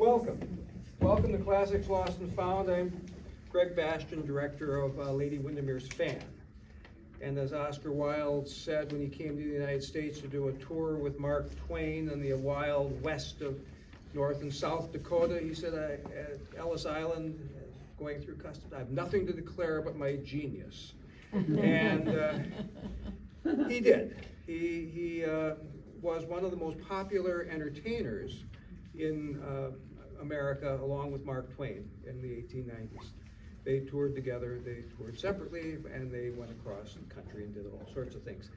Welcome. Welcome to Classics Lost and Found. I'm Greg Bastien, director of Lady Windermere's Fan. And as Oscar Wilde said when he came to the United States to do a tour with Mark Twain in the wild west of North and South Dakota, he said, at Ellis Island, going through customs, I have nothing to declare but my genius. And he did. He was one of the most popular entertainers in America, along with Mark Twain in the 1890s. They toured together, they toured separately, and they went across the country and did all sorts of things.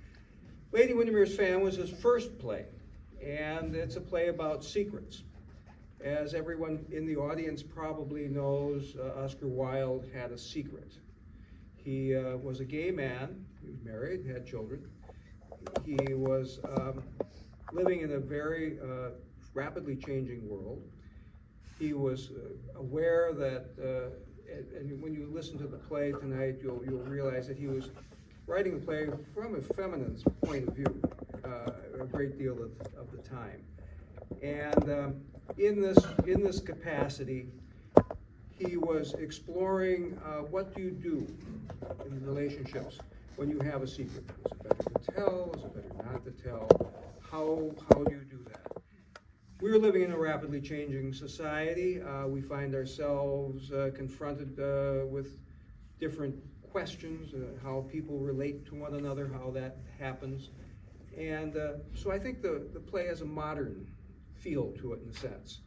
Lady Windermere's Fan was his first play, and it's a play about secrets. As everyone in the audience probably knows, Oscar Wilde had a secret. He was a gay man, he was married, had children. He was living in a very rapidly changing world. He was aware that, and when you listen to the play tonight, you'll realize that he was writing the play from a feminine point of view, a great deal of the time. And in this capacity, he was exploring what do you do in relationships when you have a secret. Is it better to tell? Is it better not to tell? How do you do that? We're living in a rapidly changing society. We find ourselves confronted with different questions, how people relate to one another, how that happens. And so I think the play has a modern feel to it in a sense.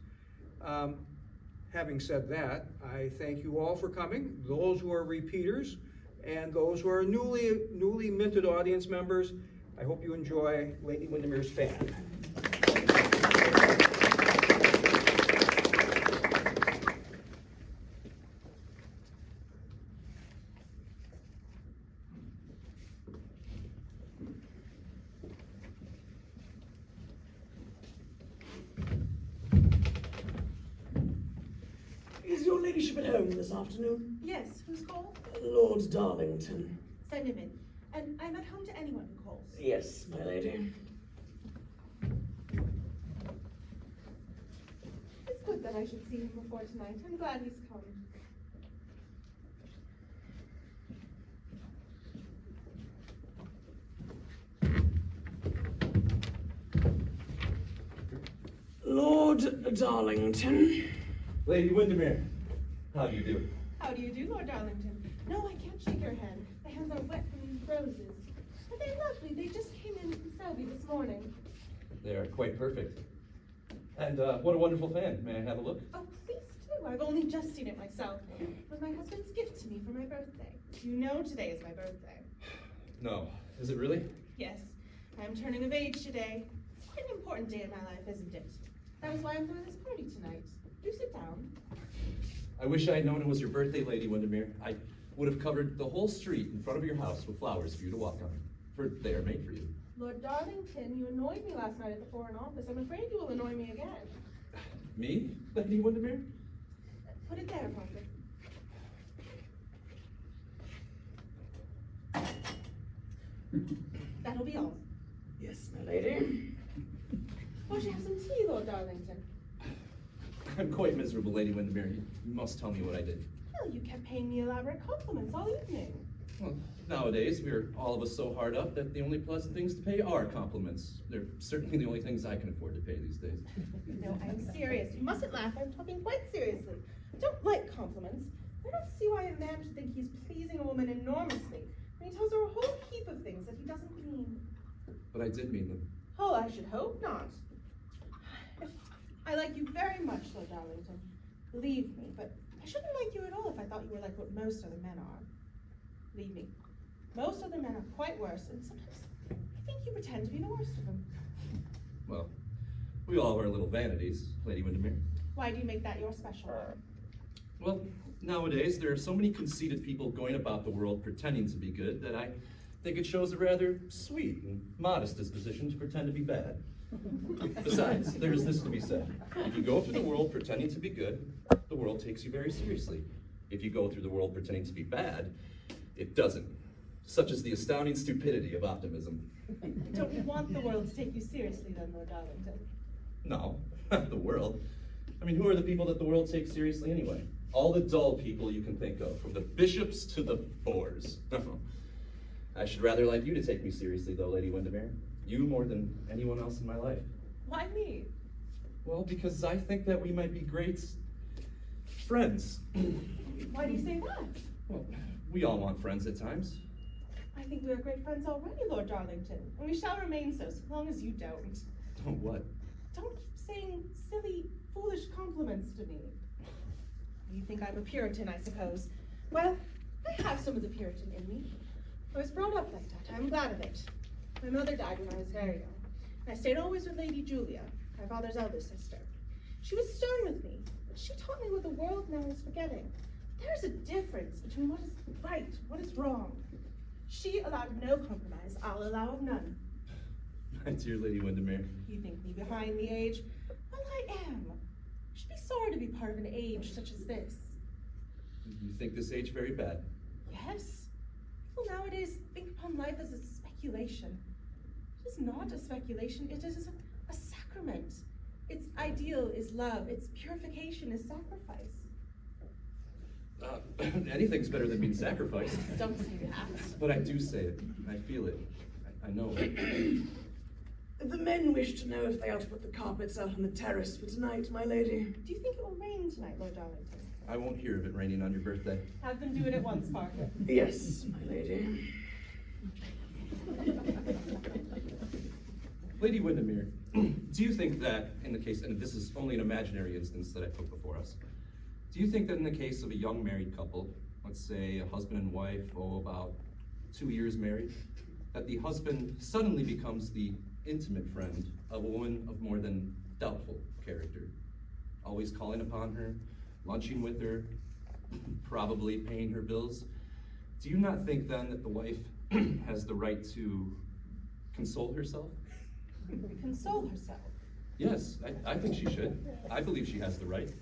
Having said that, I thank you all for coming, those who are repeaters and those who are newly minted audience members. I hope you enjoy Lady Windermere's Fan. Is your ladyship at home this afternoon? Yes, who's called? Lord Darlington. Send him in. And I'm at home to anyone who calls. Yes, my lady. It's good that I should see him before tonight. I'm glad he's come. Lord Darlington. Lady Windermere, how do you do? How do you do, Lord Darlington? No, I can't shake your hand. The hands are wet from these roses. But they're lovely. They just came in from Selby this morning. They are quite perfect. And what a wonderful fan. May I have a look? Oh, please do. I've only just seen it myself. It was my husband's gift to me for my birthday. You know today is my birthday. No. Is it really? Yes, I am turning of age today. Quite an important day in my life, isn't it? That is why I'm throwing this party tonight. Do sit down. I wish I had known it was your birthday, Lady Windermere. I would have covered the whole street in front of your house with flowers for you to walk on, for they are made for you. Lord Darlington, you annoyed me last night at the Foreign Office. I'm afraid you will annoy me again. Me, Lady Windermere? Put it there, Parker. That'll be all. Yes, my lady. Won't you have some tea, Lord Darlington? I'm quite miserable, Lady Windermere. You must tell me what I did. Well, you kept paying me elaborate compliments all evening. Well, nowadays, we're all of us so hard up that the only pleasant things to pay are compliments. They're certainly the only things I can afford to pay these days. No, I'm serious. You mustn't laugh. I'm talking quite seriously. I don't like compliments. I don't see why a man should think he's pleasing a woman enormously when he tells her a whole heap of things that he doesn't mean. But I did mean them. Oh, I should hope not. I like you very much, Lord Darlington. Believe me, but I shouldn't like you at all if I thought you were like what most other men are. Believe me, most other men are quite worse, and sometimes I think you pretend to be the worst of them. Well, we all have our little vanities, Lady Windermere. Why do you make that your special one? Well, nowadays there are so many conceited people going about the world pretending to be good that I think it shows a rather sweet and modest disposition to pretend to be bad. Besides, there is this to be said. If you go through the world pretending to be good, the world takes you very seriously. If you go through the world pretending to be bad, it doesn't. Such is the astounding stupidity of optimism. Don't you want the world to take you seriously then, Lord Darlington? No, not the world. I mean, who are the people that the world takes seriously anyway? All the dull people you can think of, from the bishops to the bores. I should rather like you to take me seriously, though, Lady Windermere. You more than anyone else in my life. Why me? Well, because I think that we might be great friends. Why do you say that? Well, we all want friends at times. I think we are great friends already, Lord Darlington, and we shall remain so long as you don't. Oh, what? Don't keep saying silly, foolish compliments to me. You think I'm a Puritan, I suppose. Well, I have some of the Puritan in me. I was brought up like that. I'm glad of it. My mother died when I was very young. I stayed always with Lady Julia, my father's elder sister. She was stern with me, but she taught me what the world now is forgetting. There's a difference between what is right, what is wrong. She allowed no compromise. I'll allow of none. My dear Lady Windermere. You think me behind the age? Well, I am. I should be sorry to be part of an age such as this. You think this age very bad? Yes. People nowadays think upon life as a speculation. It is not a speculation, it is a sacrament. Its ideal is love, its purification is sacrifice. Anything's better than being sacrificed. Don't say that. But I do say it. I feel it. I know it. The men wish to know if they are to put the carpets out on the terrace for tonight, my lady. Do you think it will rain tonight, Lord Darlington? I won't hear of it raining on your birthday. Have them do it at once, Parker. Yes, my lady. Lady Windermere, do you think that in the case, and this is only an imaginary instance that I put before us, do you think that in the case of a young married couple, let's say a husband and wife, about 2 years married, that the husband suddenly becomes the intimate friend of a woman of more than doubtful character, always calling upon her, lunching with her, probably paying her bills? Do you not think then that the wife has the right to console herself? Console herself. Yes, I think she should. I believe she has the right.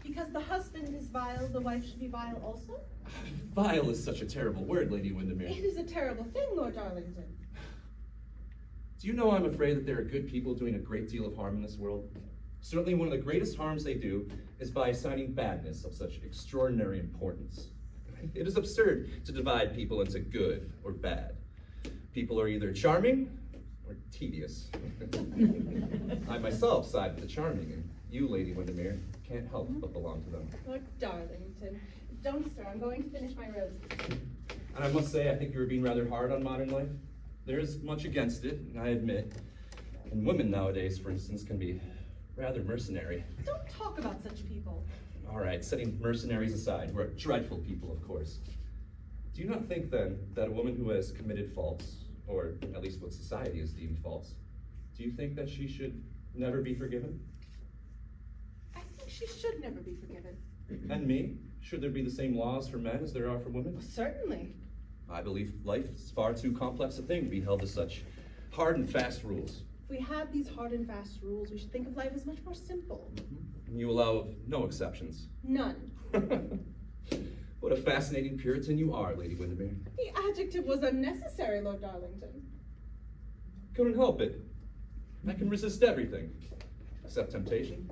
Because the husband is vile, the wife should be vile also? Vile is such a terrible word, Lady Windermere. It is a terrible thing, Lord Darlington. Do you know I'm afraid that there are good people doing a great deal of harm in this world? Certainly one of the greatest harms they do is by assigning badness of such extraordinary importance. It is absurd to divide people into good or bad. People are either charming or tedious. I myself side with the charming, and you, Lady Windermere, can't help but belong to them. Lord Darlington, don't stir, I'm going to finish my roses. And I must say, I think you were being rather hard on modern life. There is much against it, I admit. And women nowadays, for instance, can be rather mercenary. Don't talk about such people. All right, setting mercenaries aside, we're dreadful people, of course. Do you not think, then, that a woman who has committed faults, or at least what society has deemed faults, do you think that she should never be forgiven? I think she should never be forgiven. And me? Should there be the same laws for men as there are for women? Well, certainly. I believe life is far too complex a thing to be held to such hard and fast rules. If we had these hard and fast rules, we should think of life as much more simple. And you allow no exceptions. None. What a fascinating Puritan you are, Lady Windermere. The adjective was unnecessary, Lord Darlington. Couldn't help it. I can resist everything, except temptation.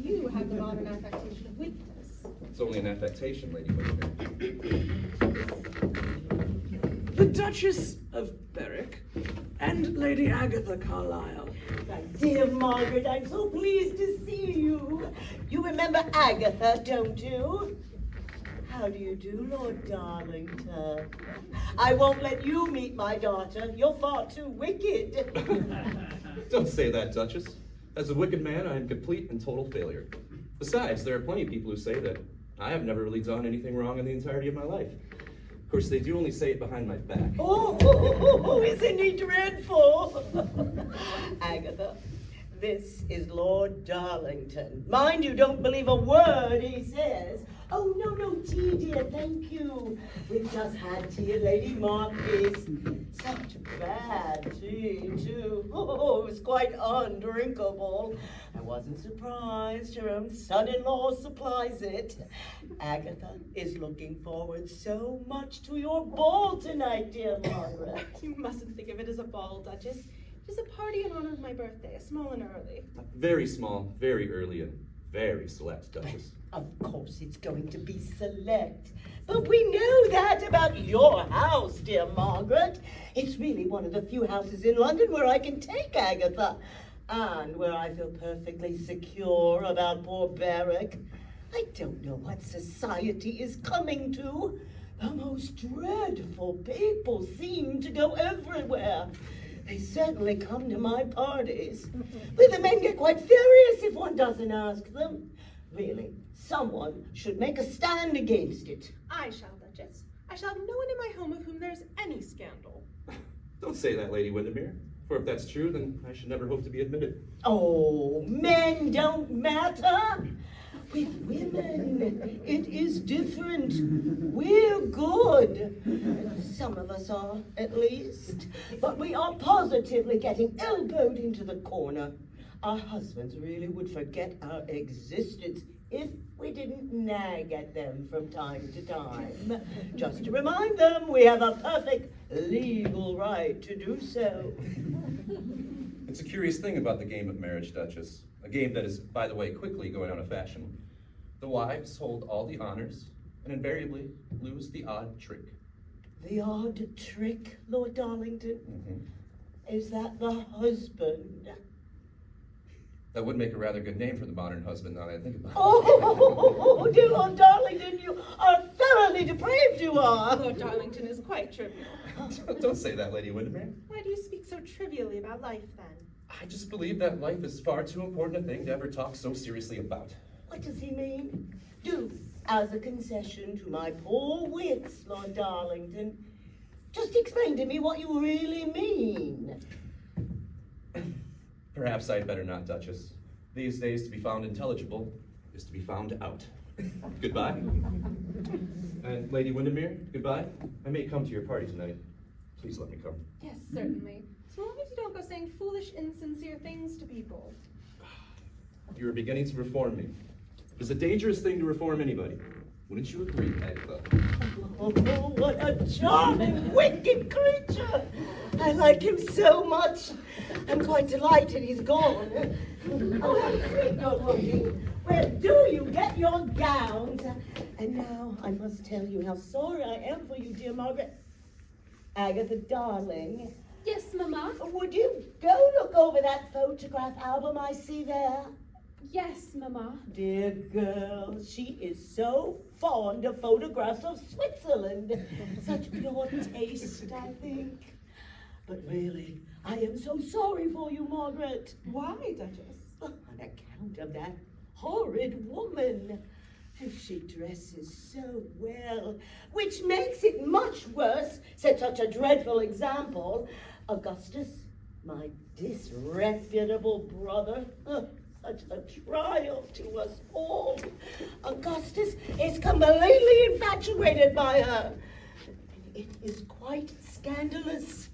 You have the modern affectation of weakness. It's only an affectation, Lady Windermere. The Duchess of Berwick and Lady Agatha Carlisle. My dear Margaret, I'm so pleased to see you. You remember Agatha, don't you? How do you do, Lord Darlington? I won't let you meet my daughter. You're far too wicked. Don't say that, Duchess. As a wicked man, I am complete and total failure. Besides, there are plenty of people who say that I have never really done anything wrong in the entirety of my life. Of course, they do only say it behind my back. Oh, isn't he dreadful? Agatha, this is Lord Darlington. Mind you, don't believe a word he says. Oh, no, tea, dear, thank you. We've just had tea at Lady Marquis. Such bad tea, too. Oh, it was quite undrinkable. I wasn't surprised. Her own son-in-law supplies it. Agatha is looking forward so much to your ball tonight, dear Margaret. You mustn't think of it as a ball, Duchess. It is a party in honor of my birthday, small and early. Very small, very early, and very select, Duchess. Of course it's going to be select. But we know that about your house, dear Margaret. It's really one of the few houses in London where I can take Agatha. And where I feel perfectly secure about poor Barrack. I don't know what society is coming to. The most dreadful people seem to go everywhere. They certainly come to my parties. But the men get quite furious if one doesn't ask them. Really, someone should make a stand against it. I shall, Duchess. I shall have no one in my home of whom there's any scandal. Don't say that, Lady Windermere. For if that's true, then I should never hope to be admitted. Oh, men don't matter. With women, it is different. We're good. Some of us are, at least. But we are positively getting elbowed into the corner. Our husbands really would forget our existence if we didn't nag at them from time to time. Just to remind them we have a perfect legal right to do so. It's a curious thing about the game of marriage, Duchess. A game that is, by the way, quickly going out of fashion. The wives hold all the honors and invariably lose the odd trick. The odd trick, Lord Darlington? Mm-hmm. Is that the husband? That would make a rather good name for the modern husband, now that I think about it. Oh, dear Lord Darlington, you are thoroughly depraved, you are. Lord Darlington is quite trivial. Don't say that, Lady Windermere. Why do you speak so trivially about life, then? I just believe that life is far too important a thing to ever talk so seriously about. What does he mean? Do, as a concession to my poor wits, Lord Darlington, just explain to me what you really mean. Perhaps I'd better not, Duchess. These days, to be found intelligible is to be found out. Goodbye. And Lady Windermere, goodbye. I may come to your party tonight. Please let me come. Yes, certainly. So long as you don't go saying foolish, insincere things to people. You are beginning to reform me. It is a dangerous thing to reform anybody. Wouldn't you agree, Agatha? Oh, what a charming, wicked creature! I like him so much. I'm quite delighted he's gone. Oh, how sweet you're looking. Where do you get your gowns? And now I must tell you how sorry I am for you, dear Margaret. Agatha, darling. Yes, Mamma. Would you go look over that photograph album I see there? Yes, Mamma. Dear girl, she is so fond of photographs of Switzerland. Such pure taste, I think. But really, I am so sorry for you, Margaret. Why, Duchess? On account of that horrid woman. She dresses so well, which makes it much worse, set such a dreadful example. Augustus, my disreputable brother, such a trial to us all. Augustus is completely infatuated by her. It is quite scandalous,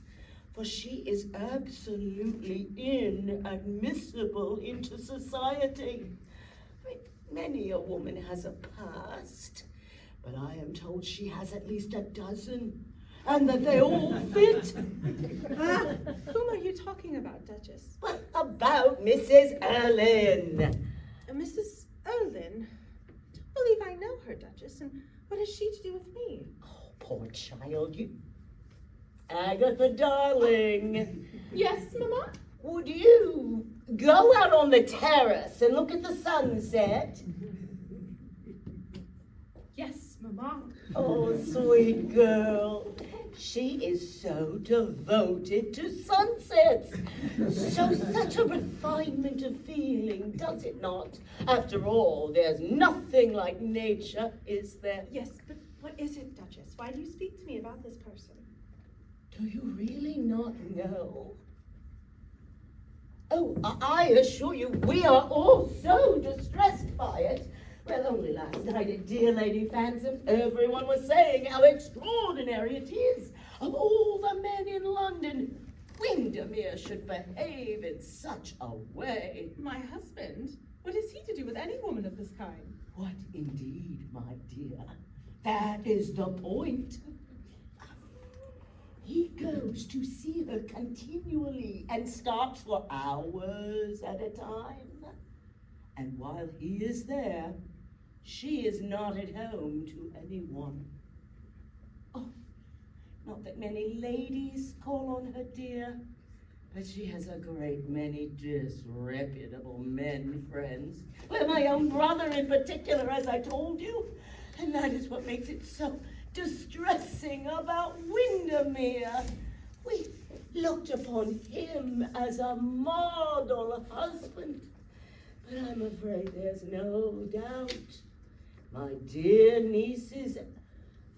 for she is absolutely inadmissible into society. Many a woman has a past, but I am told she has at least a dozen, and that they all fit. Whom are you talking about, Duchess? About Mrs. Erlynne. Mrs. Erlynne? I don't believe I know her, Duchess, and what has she to do with me? Oh, poor child, you... Agatha, darling. Yes, Mamma. Would you go out on the terrace and look at the sunset? Yes, Mamma. Oh, sweet girl. She is so devoted to sunsets. Shows such a refinement of feeling, does it not? After all, there's nothing like nature, is there? Yes, but what is it, Duchess? Why do you speak to me about this person? Do you really not know? Oh, I assure you, we are all so distressed by it. Well, only last night at dear Lady Fansom's, everyone was saying how extraordinary it is. Of all the men in London, Windermere should behave in such a way. My husband? What is he to do with any woman of this kind? What indeed, my dear? That is the point. He goes to see her continually and stops for hours at a time. And while he is there, she is not at home to anyone. Oh, not that many ladies call on her, dear, but she has a great many disreputable men friends. Well, my own brother in particular, as I told you. And that is what makes it so distressing about Windermere. We looked upon him as a model husband. But I'm afraid there's no doubt. My dear nieces,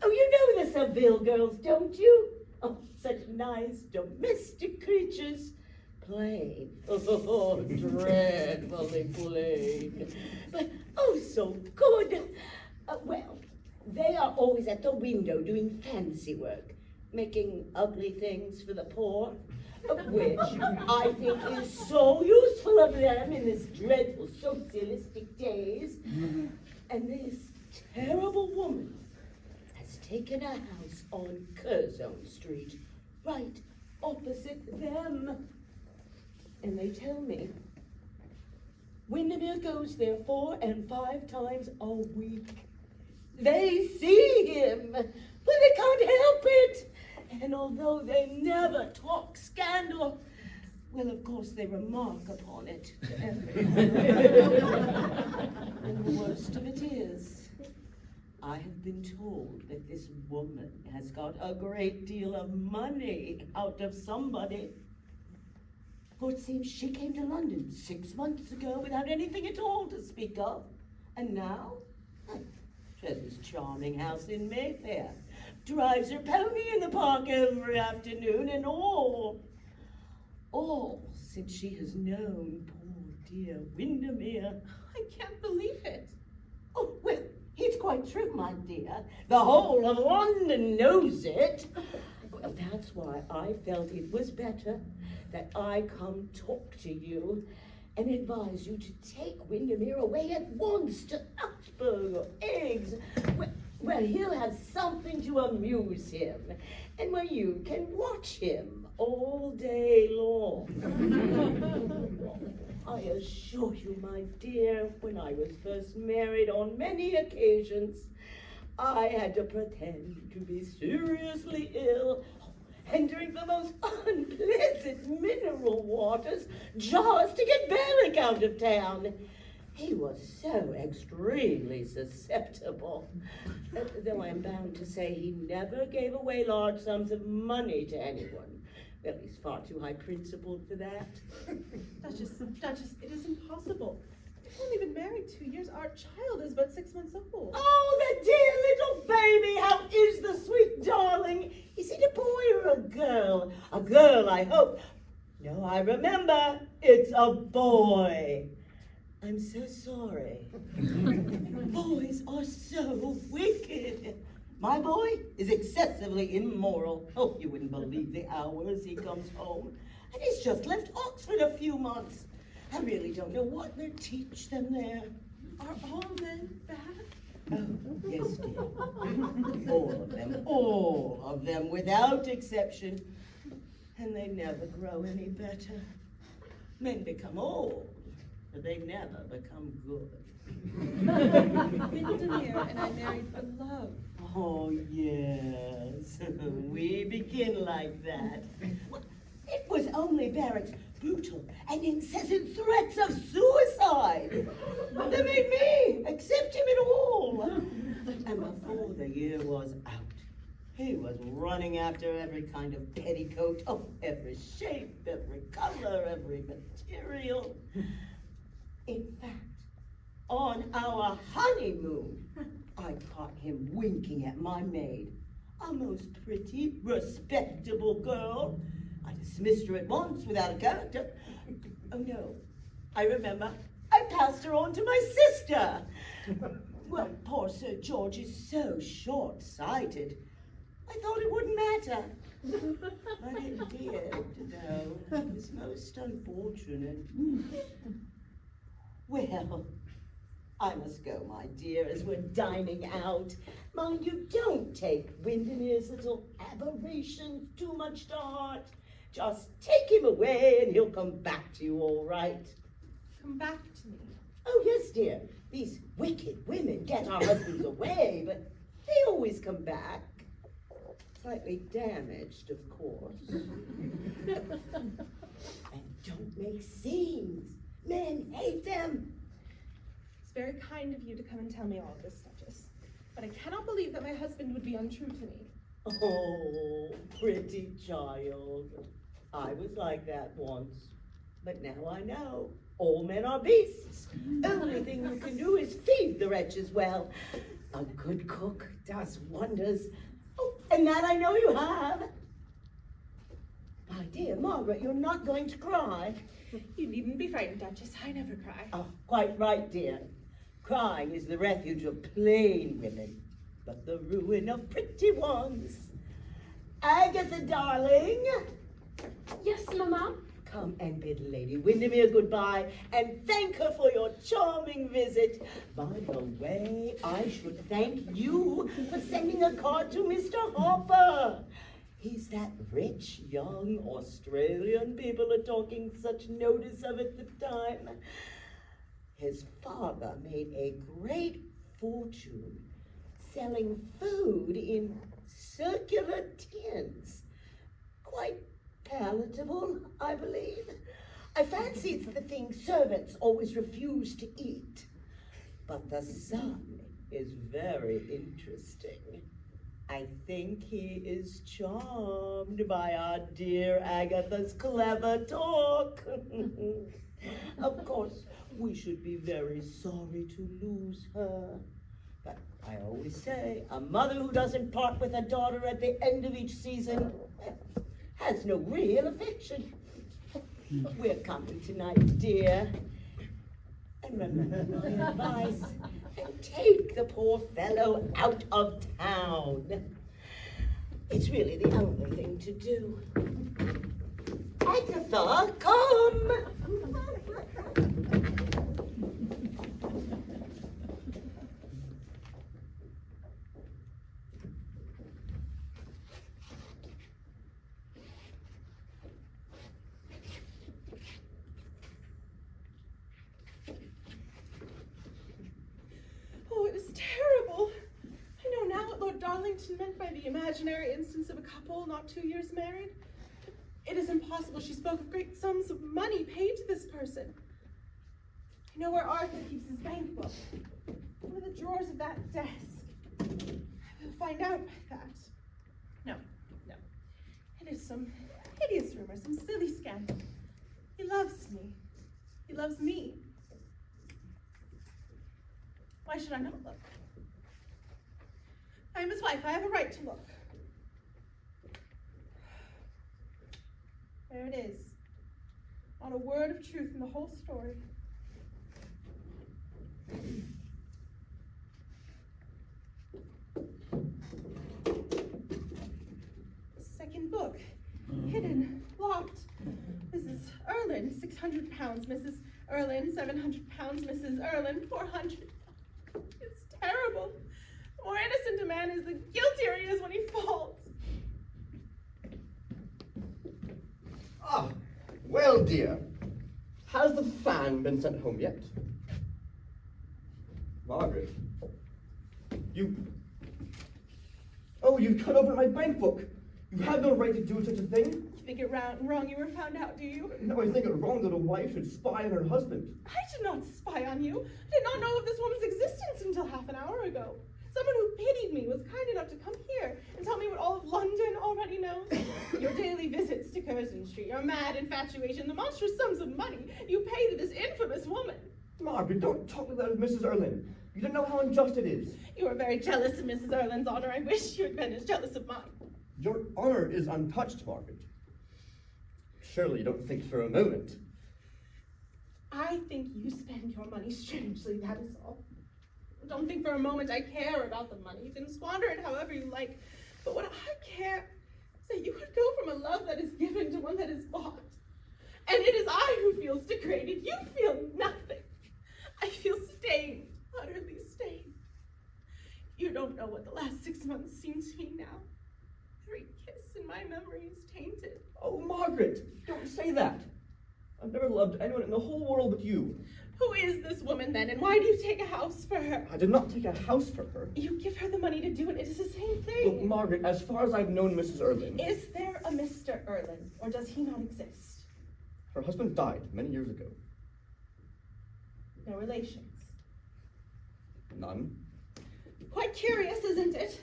oh, you know the Seville girls, don't you? Oh, such nice domestic creatures. Plain, oh, dreadfully plain, but oh, so good. Well, they are always at the window doing fancy work, making ugly things for the poor, which I think is so useful of them in this dreadful socialistic days. And this terrible woman has taken a house on Curzon Street, right opposite them. And they tell me Windermere goes there 4 and 5 times a week. They see him, but they can't help it. And although they never talk scandal, well, of course, they remark upon it to everyone. And the worst of it is, I have been told that this woman has got a great deal of money out of somebody. For it seems she came to London 6 months ago without anything at all to speak of. And now, she has this charming house in Mayfair, drives her pony in the park every afternoon, and all since she has known poor dear Windermere. I can't believe it. Oh, well, it's quite true, my dear. The whole of London knows it. Well, that's why I felt it was better that I come talk to you and advise you to take Windermere away at once to Uxbridge or Eggs, where he'll have something to amuse him, and where you can watch him all day long. I assure you, my dear, when I was first married on many occasions, I had to pretend to be seriously ill and drink the most unpleasant mineral waters just to get Barrick out of town. He was so extremely susceptible, though I'm bound to say he never gave away large sums of money to anyone. Well, he's far too high-principled for that. Duchess, it is impossible. We've only been married 2 years. Our child is but 6 months old. Oh, the dear little baby! How is the sweet darling? Is it a boy or a girl? A girl, I hope. No, I remember. It's a boy. I'm so sorry. Boys are so wicked. My boy is excessively immoral. Oh, you wouldn't believe the hours he comes home. And he's just left Oxford a few months. I really don't know what they teach them there. Are all men bad? Oh, yes, dear. All of them, without exception. And they never grow any better. Men become old, but they never become good. Windermere and I married for love. Oh, yes. We begin like that. It was only Barrick's brutal and incessant threats of suicide that made me accept him at all. And before the year was out, he was running after every kind of petticoat, oh, every shape, every color, every material. In fact, on our honeymoon, I caught him winking at my maid, a most pretty, respectable girl. I dismissed her at once without a character. Oh no, I remember. I passed her on to my sister. Well, poor Sir George is so short-sighted. I thought it wouldn't matter. But it did, though. It was most unfortunate. Well, I must go, my dear, as we're dining out. Mind you, don't take Windermere's little aberrations too much to heart. Just take him away and he'll come back to you all right. Come back to me. Oh, yes, dear. These wicked women get our husbands away, but they always come back. Slightly damaged, of course. And don't make scenes. Men hate them. It's very kind of you to come and tell me all of this, Duchess. But I cannot believe that my husband would be untrue to me. Oh, pretty child. I was like that once. But now I know. All men are beasts. Only thing you can do is feed the wretches well. A good cook does wonders. Oh, and that I know you have. My dear Margaret, you're not going to cry. You needn't be frightened, Duchess. I never cry. Oh, quite right, dear. Crying is the refuge of plain women, but the ruin of pretty ones. Agatha, darling. Yes, Mamma? Come and bid Lady Windermere goodbye and thank her for your charming visit. By the way, I should thank you for sending a card to Mr. Hopper. He's that rich young Australian people are talking such notice of at the time. His father made a great fortune selling food in circular tins. Quite palatable, I believe. I fancy it's the thing servants always refuse to eat. But the son is very interesting. I think he is charmed by our dear Agatha's clever talk. Of course, we should be very sorry to lose her. But I always say, a mother who doesn't part with her daughter at the end of each season has no real affection. We're coming tonight, dear. And remember my advice, and take the poor fellow out of town. It's really the only thing to do. Agatha, come! Oh, it was terrible. I know now what Lord Darlington meant by the imaginary instance of a couple not 2 years married. It is impossible. She spoke of great sums of money paid to this person. I know where Arthur keeps his bank book. One of the drawers of that desk. I will find out by that. No. It is some hideous rumor, some silly scandal. He loves me. He loves me. Why should I not look? I am his wife. I have a right to look. There it is. Not a word of truth in the whole story. Second book. Hidden. Locked. Mrs. Erlynne, £600. Mrs. Erlynne, £700. Mrs. Erlynne, £400. It's terrible. The more innocent a man is, the guiltier he is when he falls. Ah, well, dear, has the fan been sent home yet? Margaret, you've cut open my bank book. You have no right to do such a thing. You think it wrong you were found out, do you? No, I think it wrong that a wife should spy on her husband. I did not spy on you. I did not know of this woman's existence until half an hour ago. Someone who pitied me was kind enough to come here and tell me what all of London already knows. Your daily visits to Curzon Street, your mad infatuation, the monstrous sums of money you pay to this infamous woman. Margaret, don't talk like that of Mrs. Erlynne. You don't know how unjust it is. You are very jealous of Mrs. Erlynne's honor. I wish you had been as jealous of mine. Your honor is untouched, Margaret. Surely you don't think for a moment. I think you spend your money strangely, that is all. Don't think for a moment I care about the money. You can squander it however you like. But what I care is that you could go from a love that is given to one that is bought. And it is I who feels degraded. You feel nothing. I feel stained, utterly stained. You don't know what the last 6 months seem to me now. Every kiss in my memory is tainted. Oh, Margaret, don't say that. I've never loved anyone in the whole world but you. Who is this woman then, and why do you take a house for her? I did not take a house for her. You give her the money to do it. It is the same Look, thing. Margaret, as far as I've known Mrs. Erlynne, Is there a Mr. Erlynne, or does he not exist? her husband died many years ago. No relations. None. Quite curious, isn't it?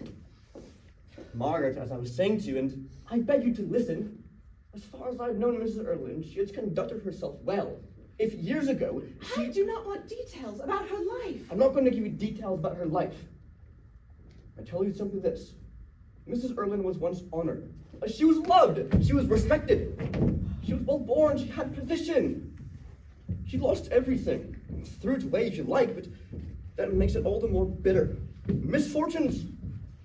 Margaret, as I was saying to you, and I beg you to listen, as far as I've known Mrs. Erlynne, she has conducted herself well. If years ago, I do not want details about her life. I'm not going to give you details about her life. I tell you simply this. Mrs. Erlynne was once honored. She was loved. She was respected. She was well born. She had position. She lost everything. Threw it away if you like, but that makes it all the more bitter. Misfortunes,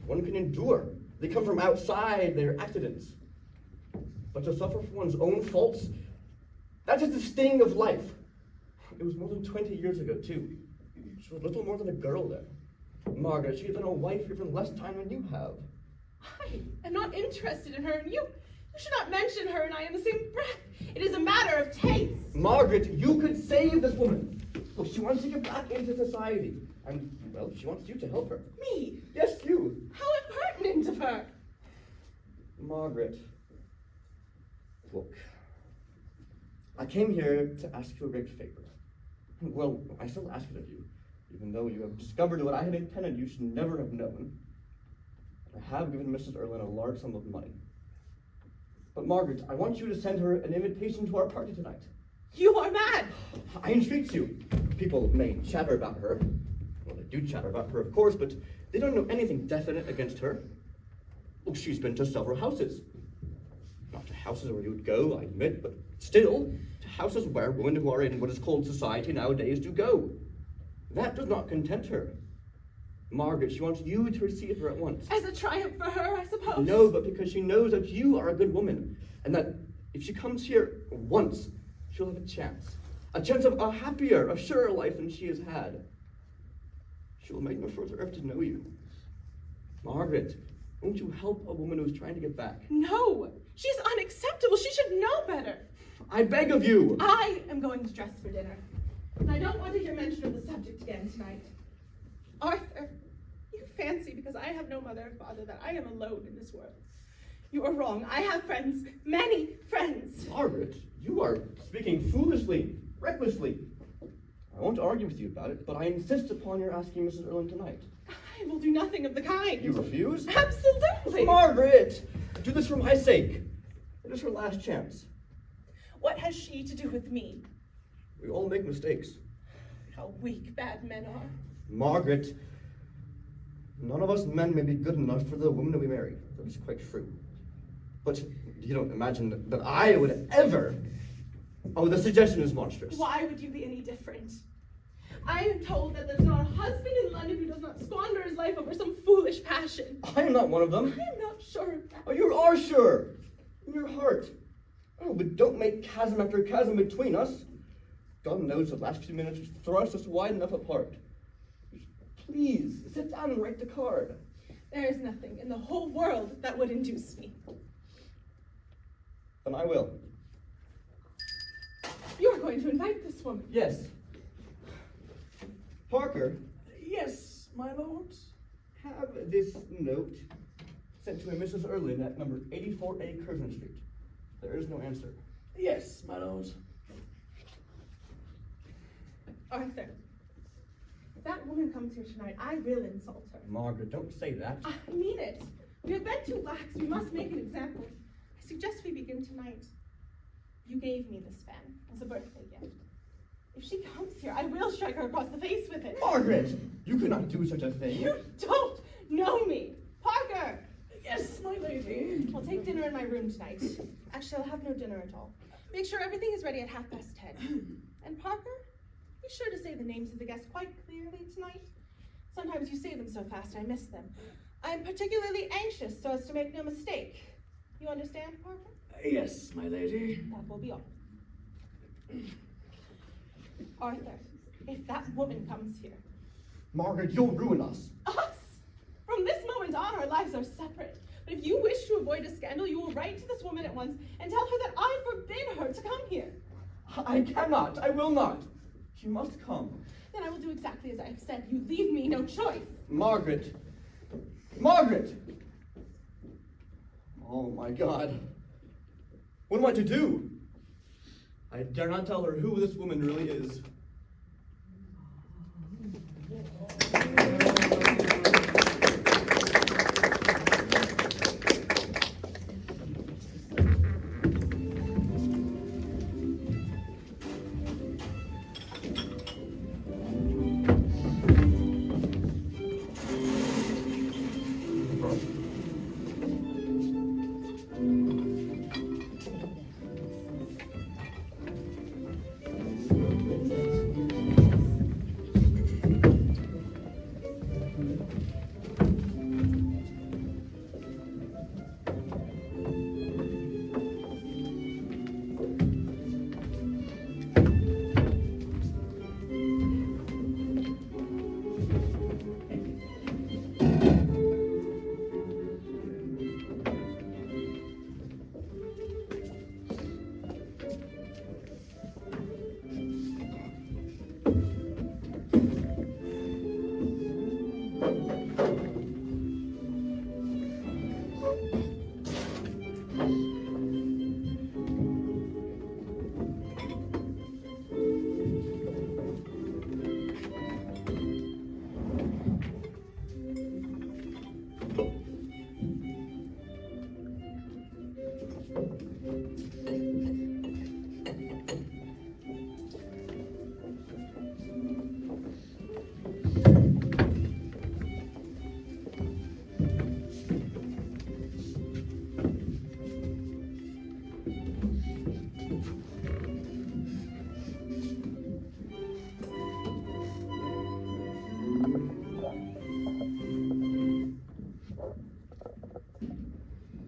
one can endure. They come from outside, they're accidents. But to suffer for one's own faults, that is the sting of life. It was more than 20 years ago, too. She was little more than a girl then. Margaret, she has been a wife even less time than you have. I am not interested in her, and you should not mention her and I in the same breath. It is a matter of taste. Margaret, you could save this woman. Look, she wants to get back into society. And, well, she wants you to help her. Me? Yes, you. How impertinent of her. Margaret, look, I came here to ask you a great favor. Well, I still ask it of you, even though you have discovered what I had intended you should never have known. I have given Mrs. Erlynne a large sum of money. But Margaret, I want you to send her an invitation to our party tonight. You are mad. I entreat you. People may chatter about her. Well, they do chatter about her, of course, but they don't know anything definite against her. Look, she's been to several houses. Not to houses where you would go, I admit, but still, to houses where women who are in what is called society nowadays do go. That does not content her. Margaret, she wants you to receive her at once. As a triumph for her, I suppose. No, but because she knows that you are a good woman, and that if she comes here once, she'll have a chance of a happier, a surer life than she has had. She will make no further effort to know you. Margaret, won't you help a woman who's trying to get back? No, she's unacceptable. She should know better. I beg of you. I am going to dress for dinner, and I don't want to hear mention of the subject again tonight. Arthur, you fancy because I have no mother or father that I am alone in this world. You are wrong. I have friends, many friends. Margaret, you are speaking foolishly, recklessly. I won't argue with you about it, but I insist upon your asking Mrs. Erlynne tonight. I will do nothing of the kind. You refuse? Absolutely. Margaret, do this for my sake. It is her last chance. What has she to do with me? We all make mistakes. How weak bad men are. Margaret, none of us men may be good enough for the woman that we marry. That is quite true. But you don't imagine that I would ever... Oh, the suggestion is monstrous. Why would you be any different? I am told that there's not a husband in London who does not squander his life over some foolish passion. I am not one of them. I am not sure of that. Oh, you are sure. In your heart. Oh, but don't make chasm after chasm between us. God knows the last few minutes thrust us wide enough apart. Please, sit down and write the card. There is nothing in the whole world that would induce me. Then I will. You are going to invite this woman. Yes. Parker, Yes, my lord. have this note sent to a Mrs. Erlynne at number 84A Curzon Street. There is no answer. Yes, my lord. Arthur, if that woman comes here tonight, I will insult her. Margaret, don't say that. I mean it. We have been too lax. We must make an example. I suggest we begin tonight. You gave me this fan as a birthday gift. If she comes here, I will strike her across the face with it. Margaret, you cannot do such a thing. You don't know me. Parker! Yes, my lady. We'll take dinner in my room tonight. Actually, I'll have no dinner at all. Make sure everything is ready at 10:30. And Parker, be sure to say the names of the guests quite clearly tonight. Sometimes you say them so fast I miss them. I'm particularly anxious so as to make no mistake. You understand, Parker? Yes, my lady. That will be all. Arthur, if that woman comes here. Margaret, you'll ruin us. Us? From this moment on, our lives are separate. But if you wish to avoid a scandal, you will write to this woman at once and tell her that I forbid her to come here. I cannot. I will not. She must come. Then I will do exactly as I have said. You leave me no choice. Margaret! Margaret! Oh my God. What am I to do? I dare not tell her who this woman really is.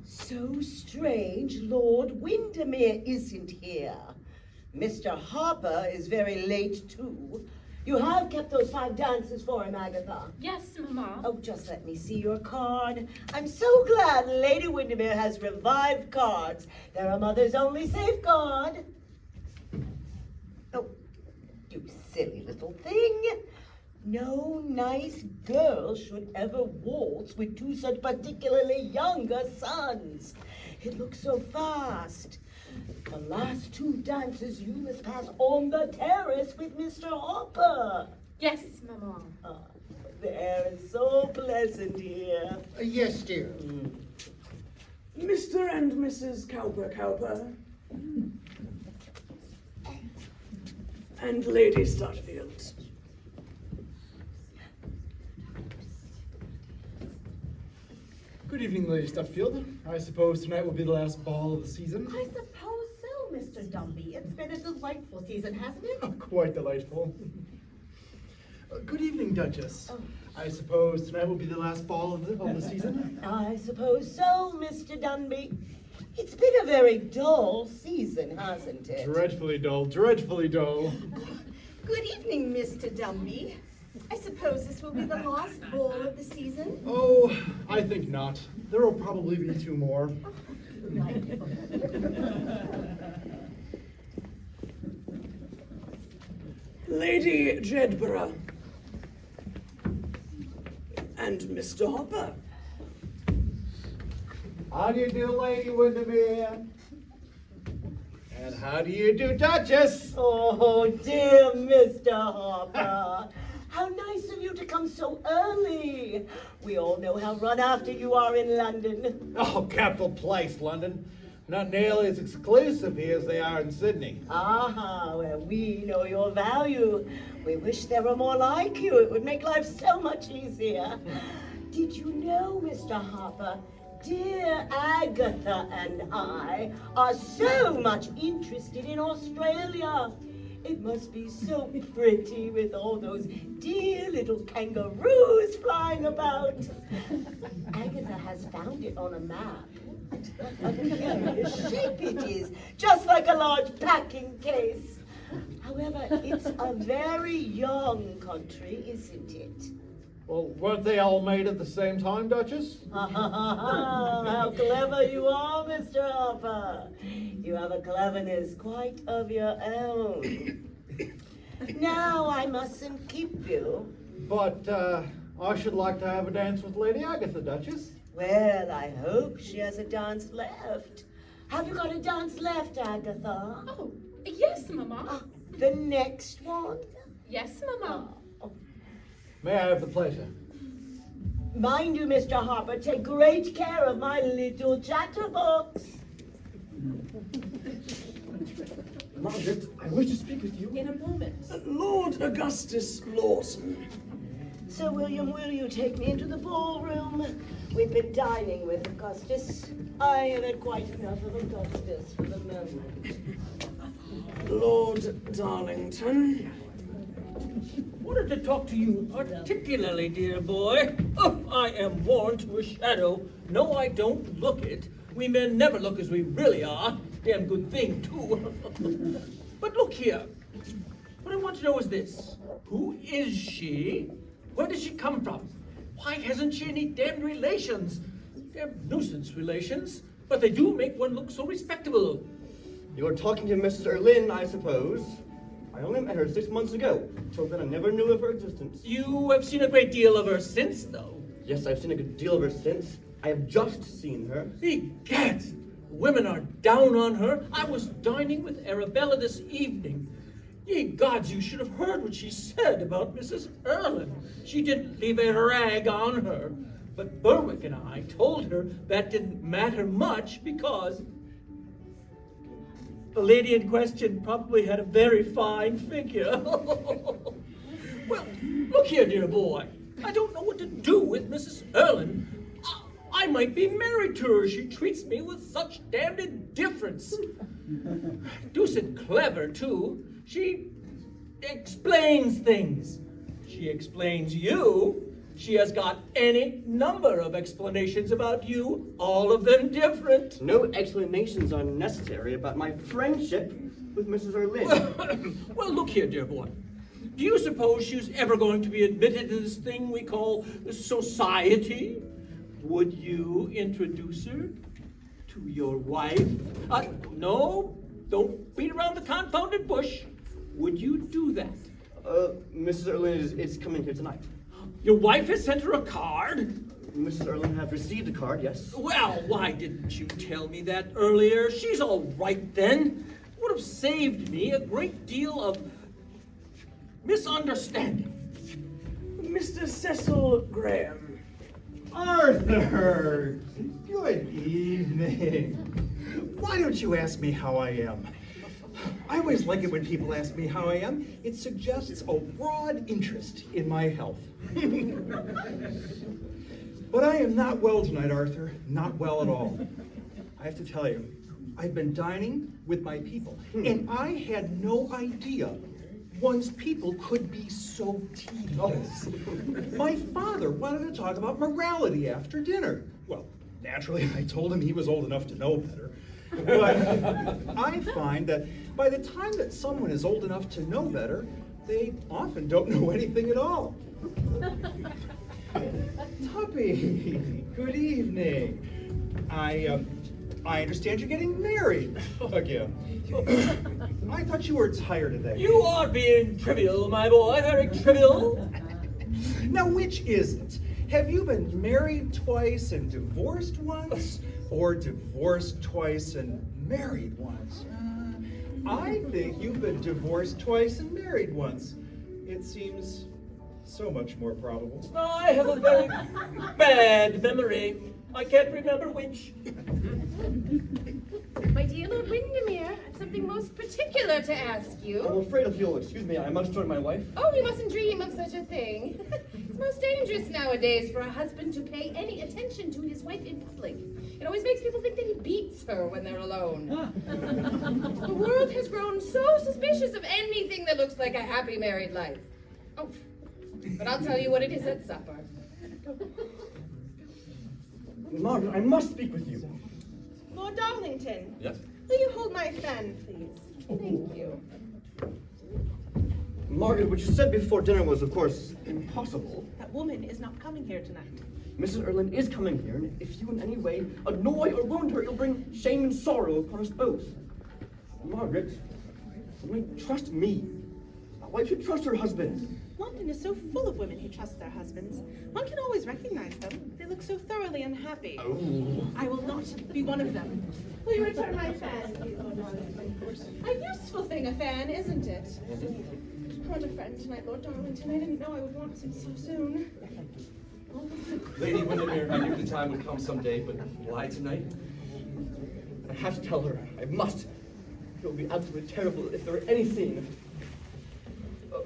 So strange Lord Windermere isn't here. Mr. Harper is very late too. You have kept those 5 dances for him, Agatha. Yes, Mama. Oh, just let me see your card. I'm so glad Lady Windermere has revived cards. They're a mother's only safeguard. Oh, you silly little thing. No nice girl should ever waltz with 2 such particularly younger sons. It looks so fast. The last 2 dances you must pass on the terrace with Mr. Harper. Yes, Mama. The air is so pleasant here. Yes, dear. Mr. and Mrs. Cowper. And Lady Stutfield. Good evening, Lady Stutfield. I suppose tonight will be the last ball of the season. I suppose so, Mr. Dumby. It's been a delightful season, hasn't it? Quite delightful. Good evening, Duchess. Oh. I suppose tonight will be the last ball of the season. I suppose so, Mr. Dunby. It's been a very dull season, hasn't it? Dreadfully dull, dreadfully dull. Good evening, Mr. Dumby. I suppose this will be the last ball of the season? Oh, I think not. There will probably be 2 more. Lady Jedburgh. And Mr. Hopper. How do you do, Lady Windermere? And how do you do, Duchess? Oh, dear Mr. Harper. How nice of you to come so early. We all know how run after you are in London. Oh, capital place, London. Not nearly as exclusive here as they are in Sydney. Well, we know your value. We wish there were more like you. It would make life so much easier. Did you know, Mr. Harper, dear Agatha and I are so much interested in Australia. It must be so pretty with all those dear little kangaroos flying about. Agatha has found it on a map. A curious shape it is, just like a large packing case. However, it's a very young country, isn't it? Well, weren't they all made at the same time, Duchess? How clever you are, Mr. Harper. You have a cleverness quite of your own. Now I mustn't keep you. But, I should like to have a dance with Lady Agatha, Duchess. Well, I hope she has a dance left. Have you got a dance left, Agatha? Oh, yes, Mama. The next one? Yes, Mama. May I have the pleasure? Mind you, Mr. Harper, take great care of my little chatterbox. Margaret, I wish to speak with you. In a moment. Lord Augustus Lawson. Sir William, will you take me into the ballroom? We've been dining with Augustus. I have had quite enough of Augustus for the moment. Lord Darlington. Wanted to talk to you particularly, dear boy. Oh, I am worn to a shadow. No, I don't look it. We men never look as we really are. Damn good thing, too. But look here. What I want to know is this. Who is she? Where does she come from? Why hasn't she any damned relations? Damn nuisance relations. But they do make one look so respectable. You're talking to Mrs. Erlynne, I suppose. I only met her 6 months ago. Till then, I never knew of her existence. You have seen a great deal of her since, though. Yes, I've seen a good deal of her since. I have just seen her. Egad! Women are down on her. I was dining with Arabella this evening. Ye gods, you should have heard what she said about Mrs. Erlynne. She didn't leave a rag on her. But Berwick and I told her that didn't matter much because the lady in question probably had a very fine figure. Well, look here, dear boy. I don't know what to do with Mrs. Erlynne. I might be married to her. She treats me with such damned indifference. Deuced clever, too. She explains things. She explains you. She has got any number of explanations about you, all of them different. No explanations are necessary about my friendship with Mrs. Erlynne. Well, look here, dear boy. Do you suppose she's ever going to be admitted to this thing we call society? Would you introduce her to your wife? No, don't beat around the confounded bush. Would you do that? Mrs. Erlynne is coming here tonight. Your wife has sent her a card? Mrs. Erlynne has received a card, yes. Well, why didn't you tell me that earlier? She's all right then. Would have saved me a great deal of misunderstanding. Mr. Cecil Graham. Arthur! Good evening. Why don't you ask me how I am? I always like it when people ask me how I am. It suggests a broad interest in my health. But I am not well tonight, Arthur. Not well at all. I have to tell you, I've been dining with my people, and I had no idea one's people could be so tedious. My father wanted to talk about morality after dinner. Well, naturally, I told him he was old enough to know better. But I find that by the time that someone is old enough to know better, they often don't know anything at all. Tuppy, good evening. I understand you're getting married again. I thought you were tired of that. You are being trivial, my boy, very trivial. Now, which is it? Have you been married twice and divorced once? Or divorced twice and married once? I think you've been divorced twice and married once. It seems so much more probable. I have a very bad memory. I can't remember which. My dear Lord Windermere, I've something most particular to ask you. I'm afraid if you'll excuse me, I must join my wife. Oh, you mustn't dream of such a thing. It's most dangerous nowadays for a husband to pay any attention to his wife in public. It always makes people think that he beats her when they're alone. The world has grown so suspicious of anything that looks like a happy married life. Oh, but I'll tell you what it is at supper. Margaret, I must speak with you. Lord Darlington. Yes? Will you hold my fan, please? Thank you. Margaret, what you said before dinner was, of course, impossible. That woman is not coming here tonight. Mrs. Erlynne is coming here, and if you in any way annoy or wound her, you'll bring shame and sorrow upon us both. Margaret, trust me. Wives should trust her husbands. London is so full of women who trust their husbands. One can always recognize them. They look so thoroughly unhappy. Oh. I will not be one of them. Will you return my fan, please, Lord Darlington? A useful thing, a fan, isn't it? I want a friend tonight, Lord Darlington. I didn't know I would want some so soon. Lady Windermere, I knew the time would come someday, but why tonight? I have to tell her. I must. It will be absolutely terrible if there were any scene.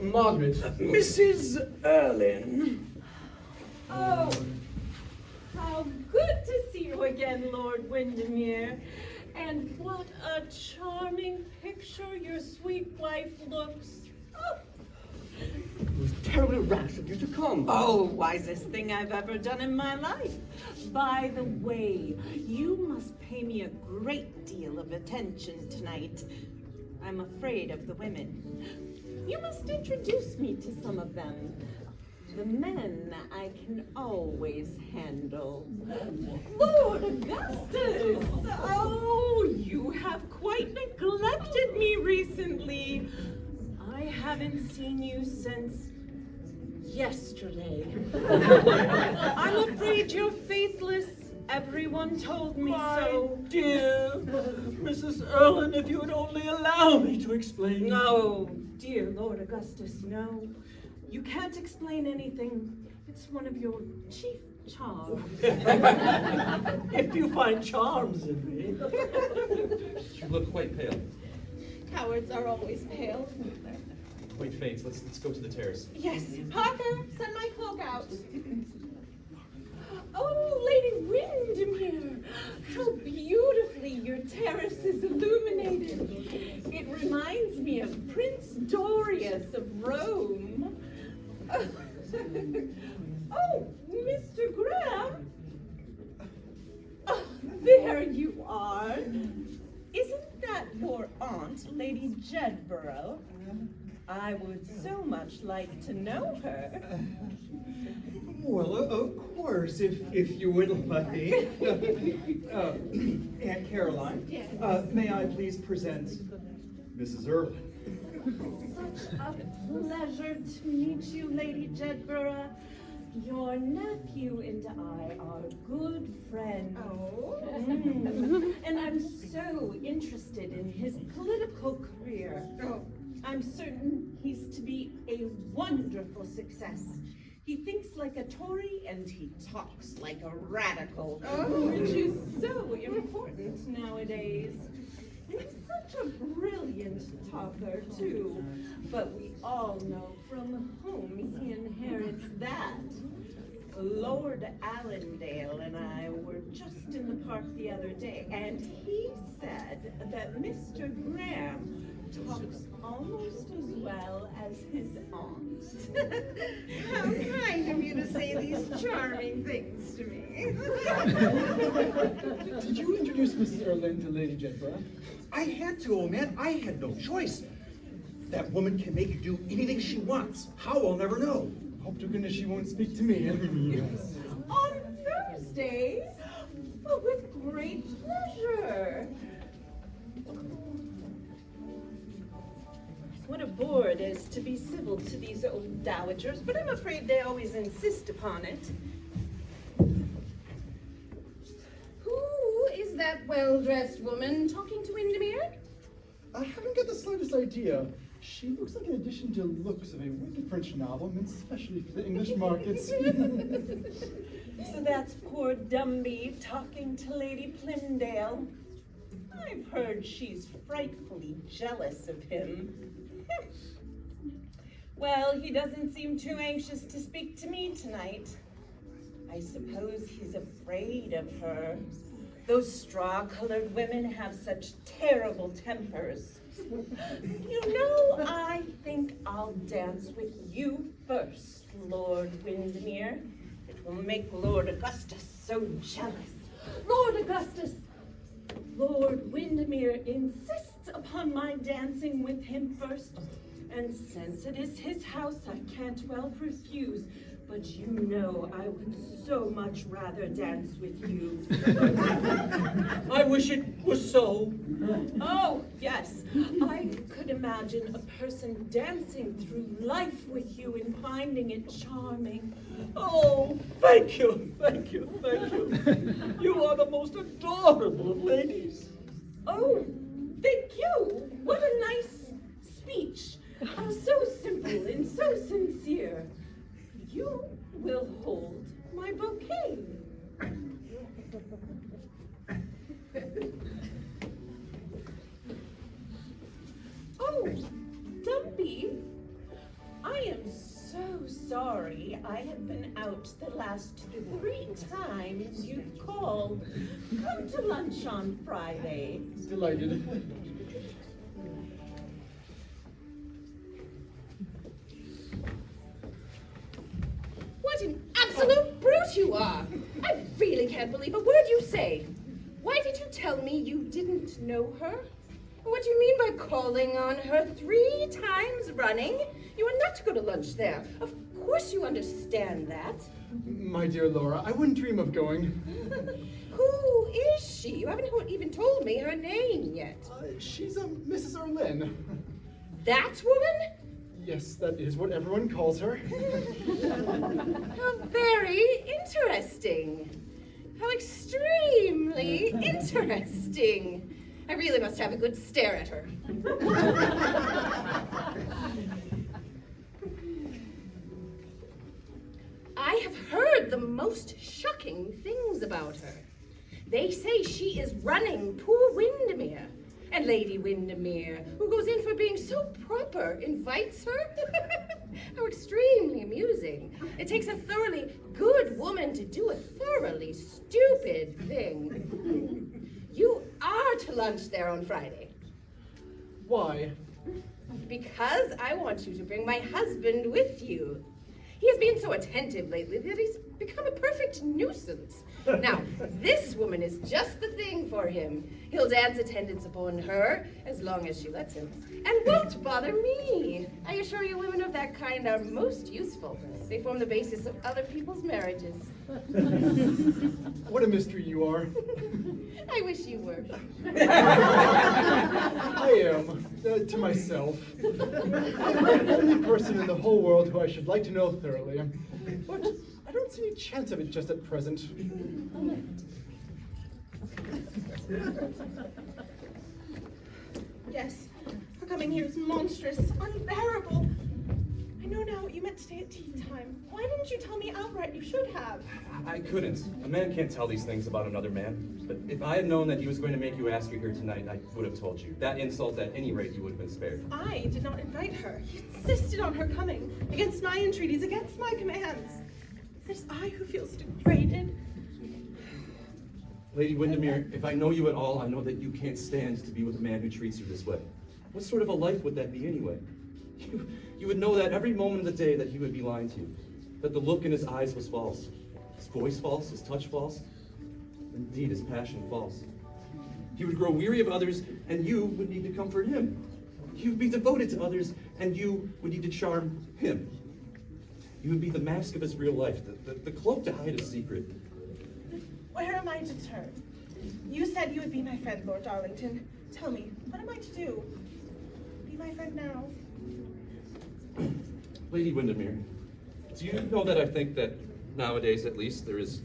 Margaret. Mrs. Erlynne. Oh, how good to see you again, Lord Windermere. And what a charming picture your sweet wife looks. Oh. It was terribly rash of you to come. Oh, wisest thing I've ever done in my life. By the way, you must pay me a great deal of attention tonight. I'm afraid of the women. You must introduce me to some of them. The men I can always handle. Lord Augustus! Oh, you have quite neglected me recently. I haven't seen you since yesterday. I'm afraid you're faithless. Everyone told me so. Dear Mrs. Erlynne, if you would only allow me to explain. No, dear Lord Augustus, no. You can't explain anything. It's one of your chief charms. If you find charms in me. You look quite pale. Cowards are always pale. Quite faint. Let's go to the terrace. Yes, Parker, send my cloak out. Oh, Lady Windermere, how beautifully your terrace is illuminated. It reminds me of Prince Dorius of Rome. Oh, Mr. Graham. Oh, there you are. Isn't that your aunt, Lady Jedburgh? I would so much like to know her. Well, of course, if you would let me. Aunt Caroline, may I please present Mrs. Erlynne? Such a pleasure to meet you, Lady Jedburgh. Your nephew and I are good friends. Oh. And I'm so interested in his political career. Oh. I'm certain he's to be a wonderful success. He thinks like a Tory and he talks like a radical, which is so important nowadays. And he's such a brilliant talker, too. But we all know from whom he inherits that. Lord Allendale and I were just in the park the other day, and he said that Mr. Graham talks almost as well as his aunt. How kind of you to say these charming things to me. Did you introduce Mrs. Erlynne to Lady Jedburgh? I had to, old man. I had no choice. That woman can make you do anything she wants. How, I'll never know. Hope to goodness she won't speak to me. On Thursday? Well, with great pleasure. What a bore it is to be civil to these old dowagers, but I'm afraid they always insist upon it. Who is that well-dressed woman talking to Windermere? I haven't got the slightest idea. She looks like an addition to looks of a wicked French novel, meant especially for the English markets. So that's poor Dumby talking to Lady Plymdale. I've heard she's frightfully jealous of him. Well, he doesn't seem too anxious to speak to me tonight. I suppose he's afraid of her. Those straw-colored women have such terrible tempers. You know, I think I'll dance with you first, Lord Windermere. It will make Lord Augustus so jealous. Lord Augustus! Lord Windermere insists upon my dancing with him first, and since it is his house, I can't well refuse. But you know I would so much rather dance with you. I wish it was so. Oh, yes. I could imagine a person dancing through life with you and finding it charming. Oh, thank you, thank you, thank you. You are the most adorable of ladies. Oh, thank you. What a nice speech. So simple and so sincere. You will hold my bouquet. Oh, Dumpy, I am so sorry. I have been out the last 3 times you've called. Come to lunch on Friday. Delighted. What an absolute brute you are! I really can't believe a word you say. Why did you tell me you didn't know her? What do you mean by calling on her 3 times running? You are not to go to lunch there. Of course you understand that. My dear Laura, I wouldn't dream of going. Who is she? You haven't even told me her name yet. She's a Mrs. Erlynne. That woman? Yes, that is what everyone calls her. How very interesting. How extremely interesting. I really must have a good stare at her. I have heard the most shocking things about her. They say she is running poor Windermere. And Lady Windermere, who goes in for being so proper, invites her? How extremely amusing. It takes a thoroughly good woman to do a thoroughly stupid thing. You are to lunch there on Friday. Why? Because I want you to bring my husband with you. He has been so attentive lately that he's become a perfect nuisance. Now, this woman is just the thing for him. He'll dance attendance upon her, as long as she lets him, and won't bother me. I assure you, women of that kind are most useful. They form the basis of other people's marriages. What a mystery you are. I wish you were. I am, to myself. I'm the only person in the whole world who I should like to know thoroughly. But I don't see any chance of it just at present. Yes, her coming here is monstrous, unbearable. I know now what you meant to say at tea time. Why didn't you tell me outright? You should have. I couldn't. A man can't tell these things about another man. But if I had known that he was going to make you ask you here tonight, I would have told you. That insult, at any rate, you would have been spared. I did not invite her. He insisted on her coming, against my entreaties, against my commands. It is I who feels degraded. Lady Windermere, if I know you at all, I know that you can't stand to be with a man who treats you this way. What sort of a life would that be anyway? You would know that every moment of the day that he would be lying to you, that the look in his eyes was false, his voice false, his touch false, indeed his passion false. He would grow weary of others, and you would need to comfort him. He would be devoted to others, and you would need to charm him. You would be the mask of his real life, the cloak to hide his secret. Where am I to turn? You said you would be my friend, Lord Darlington. Tell me, what am I to do? Be my friend now. Lady Windermere, do you know that I think that nowadays, at least, there is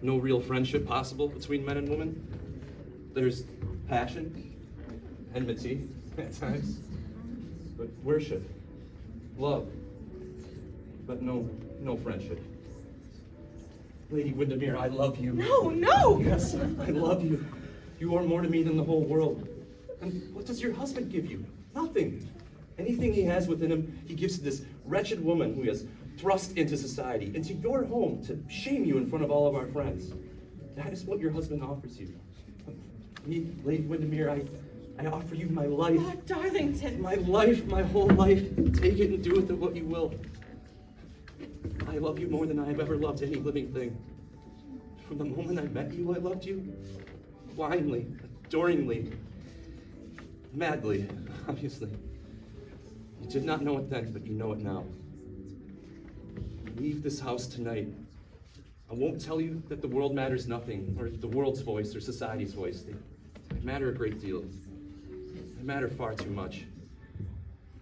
no real friendship possible between men and women? There's passion, enmity at times, but worship, love, but no friendship. Lady Windermere, I love you. No, no! Yes, I love you. You are more to me than the whole world. And what does your husband give you? Nothing. Anything he has within him, he gives to this wretched woman who he has thrust into society, into your home, to shame you in front of all of our friends. That is what your husband offers you. Me, Lady Windermere, I offer you my life. Lord Darlington. My life, my whole life. Take it and do with it what you will. I love you more than I have ever loved any living thing. From the moment I met you, I loved you. Blindly, adoringly, madly, obviously. You did not know it then, but you know it now. leave this house tonight. I won't tell you that the world matters nothing, or the world's voice, or society's voice. They matter a great deal. They matter far too much.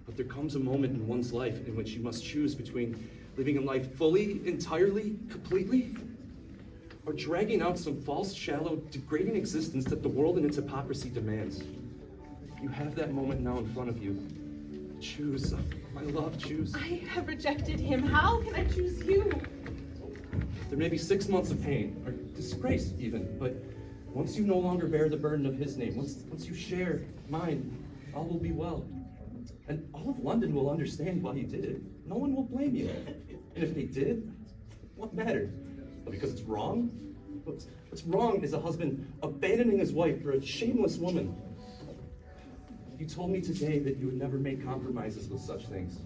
But there comes a moment in one's life in which you must choose between living a life fully, entirely, completely, or dragging out some false, shallow, degrading existence that the world and its hypocrisy demands. You have that moment now in front of you. Choose, my love, choose. I have rejected him. How can I choose you? There may be 6 months of pain, or disgrace even, but once you no longer bear the burden of his name, once you share mine, all will be well. And all of London will understand why you did it. No one will blame you. And if they did, what mattered? Because it's wrong? What's wrong is a husband abandoning his wife for a shameless woman. You told me today that you would never make compromises with such things.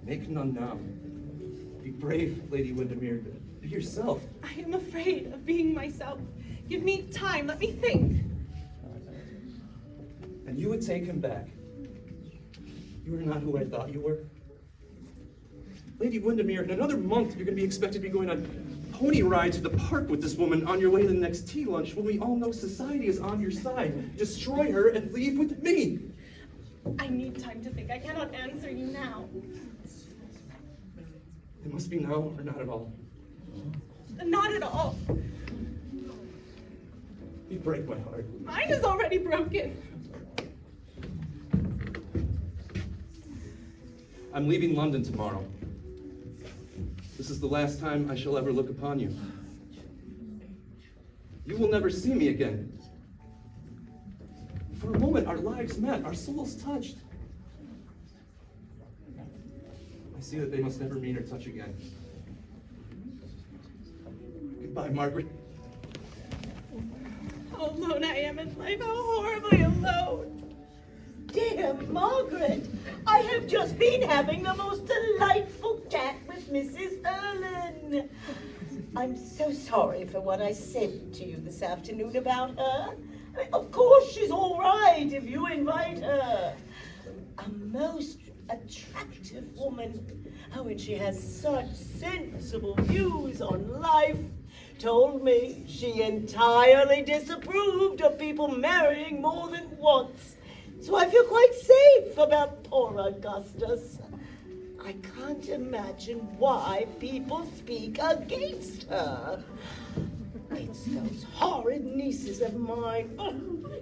Make none now. Be brave, Lady Windermere. Be yourself. I am afraid of being myself. Give me time. Let me think. And you would take him back. You are not who I thought you were. Lady Windermere, in another month, you're going to be expected to be going on pony ride to the park with this woman on your way to the next tea lunch when we all know society is on your side. Destroy her and leave with me. I need time to think. I cannot answer you now. It must be now or not at all. Not at all. You break my heart. Mine is already broken. I'm leaving London tomorrow. This is the last time I shall ever look upon you. You will never see me again. For a moment, our lives met, our souls touched. I see that they must never meet or touch again. Goodbye, Margaret. How alone I am in life. How horribly alone. Dear Margaret, I have just been having the most delightful chat with Mrs. Erlynne. I'm so sorry for what I said to you this afternoon about her. I mean, of course she's all right if you invite her. A most attractive woman. Oh, and she has such sensible views on life. Told me she entirely disapproved of people marrying more than once. So I feel quite safe about poor Augustus. I can't imagine why people speak against her. It's those horrid nieces of mine. Oh,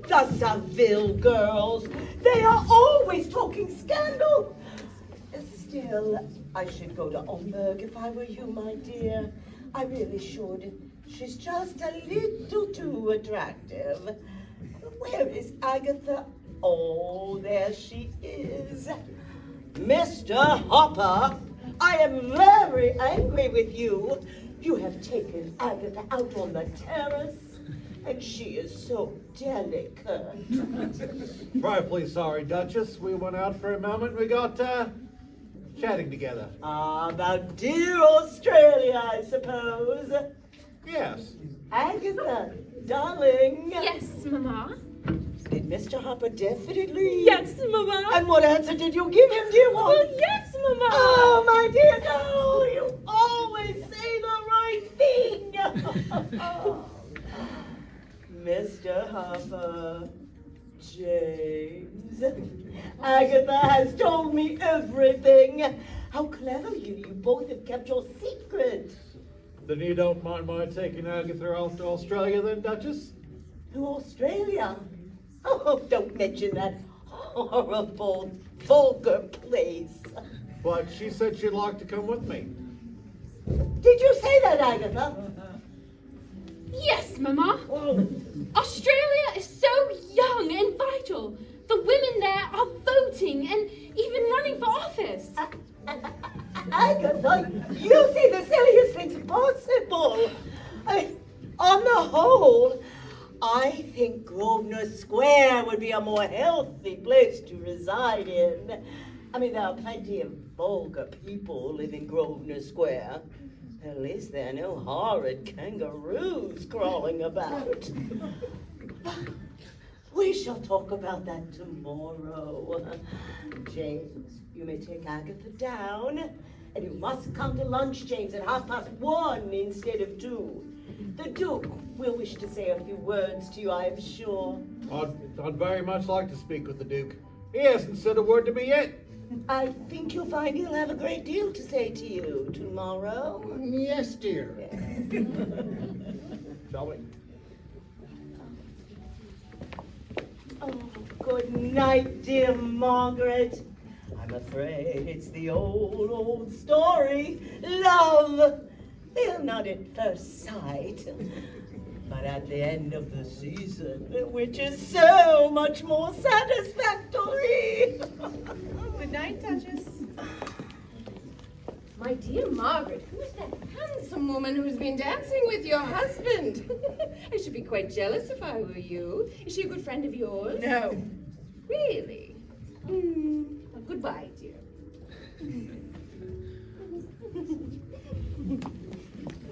the Saville girls. They are always talking scandal. Still, I should go to Homburg if I were you, my dear. I really should. She's just a little too attractive. Where is Agatha? Oh, there she is. Mr. Hopper, I am very angry with you. You have taken Agatha out on the terrace, and she is so delicate. Frightfully sorry, Duchess. We went out for a moment. We got, chatting together. Ah, about dear Australia, I suppose. Yes. Agatha, darling. Yes, Mama. Did Mr. Hopper definitely? Yes, Mama. And what answer did you give him, dear one? Well, yes, Mama. Oh, my dear, no, you always say the right thing. Mr. Hopper, James, Agatha has told me everything. How clever you both have kept your secret. Then you don't mind my taking Agatha off to Australia then, Duchess? To Australia? Oh, don't mention that horrible, vulgar place. But she said she'd like to come with me. Did you say that, Agatha? Yes, Mama. Oh. Australia is so young and vital. The women there are voting and even running for office. Agatha, you say the silliest things possible. On the whole, I think Grosvenor Square would be a more healthy place to reside in. I mean, there are plenty of vulgar people live in Grosvenor Square. At least there are no horrid kangaroos crawling about. We shall talk about that tomorrow. James, you may take Agatha down, And you must come to lunch, James, at 1:30 instead of 2. The Duke will wish to say a few words to you, I am sure. I'd very much like to speak with the Duke. He hasn't said a word to me yet. I think you'll find he'll have a great deal to say to you tomorrow. Yes, dear. Shall we? Oh, good night, dear Margaret. I'm afraid it's the old story. Love, not at first sight, but at the end of the season, which is so much more satisfactory. Good night, Duchess. My dear Margaret, who's that handsome woman who's been dancing with your husband? I should be quite jealous if I were you. Is she a good friend of yours? No. Really? Well, goodbye, dear.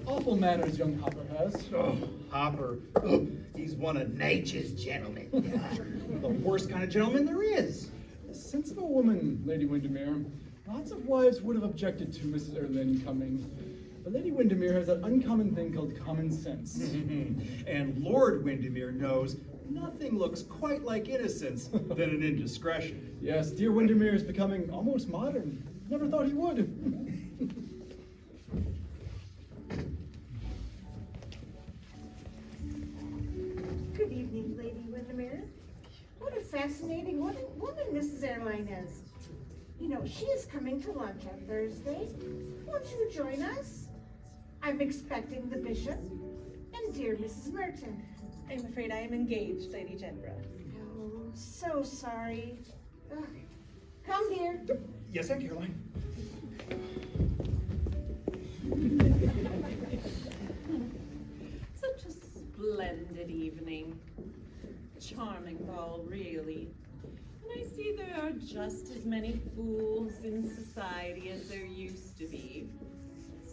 Awful manners young Hopper has. Oh, Hopper. Oh, he's one of nature's gentlemen. The worst kind of gentleman there is. A sensible woman, Lady Windermere. Lots of wives would have objected to Mrs. Erlynne coming. But Lady Windermere has that uncommon thing called common sense. And Lord Windermere knows nothing looks quite like innocence than an indiscretion. Yes, dear Windermere is becoming almost modern. Never thought he would. Good evening, Lady Windermere. What a fascinating woman Mrs. Erlynne is. You know, she is coming to lunch on Thursday. Won't you join us? I'm expecting the bishop and dear Mrs. Merton. I'm afraid I am engaged, Lady Jedburgh. Oh, so sorry. Ugh. Come, dear. Yes, Aunt Caroline. Such a splendid evening. Charming ball, really. And I see there are just as many fools in society as there used to be.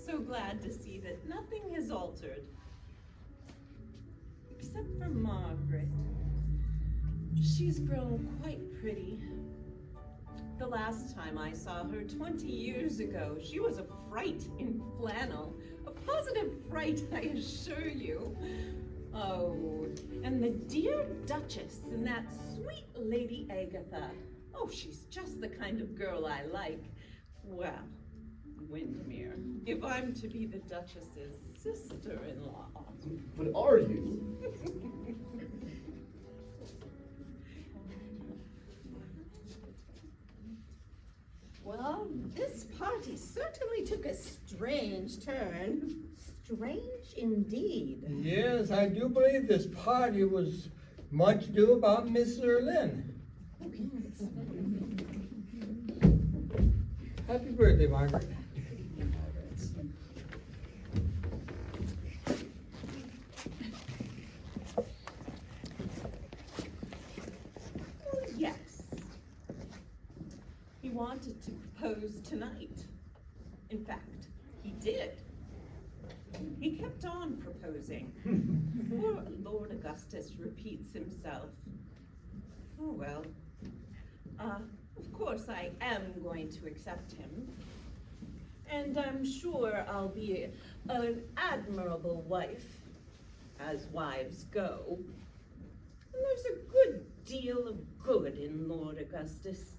So glad to see that nothing has altered. Except for Margaret. She's grown quite pretty. The last time I saw her 20 years ago, she was a fright in flannel. A positive fright, I assure you. Oh, and the dear Duchess and that sweet Lady Agatha. Oh, she's just the kind of girl I like. Well, Windermere, if I'm to be the Duchess's sister-in-law. But are you? Well, this party certainly took a strange turn. Strange indeed. Yes, I do believe this party was much due about Miss Erlynne. Happy birthday, Margaret. Oh, yes. He wanted to propose tonight. In fact, he did. He kept on proposing. Poor Lord Augustus repeats himself. Oh, well. Of course, I am going to accept him. And I'm sure I'll be an admirable wife, as wives go. And there's a good deal of good in Lord Augustus.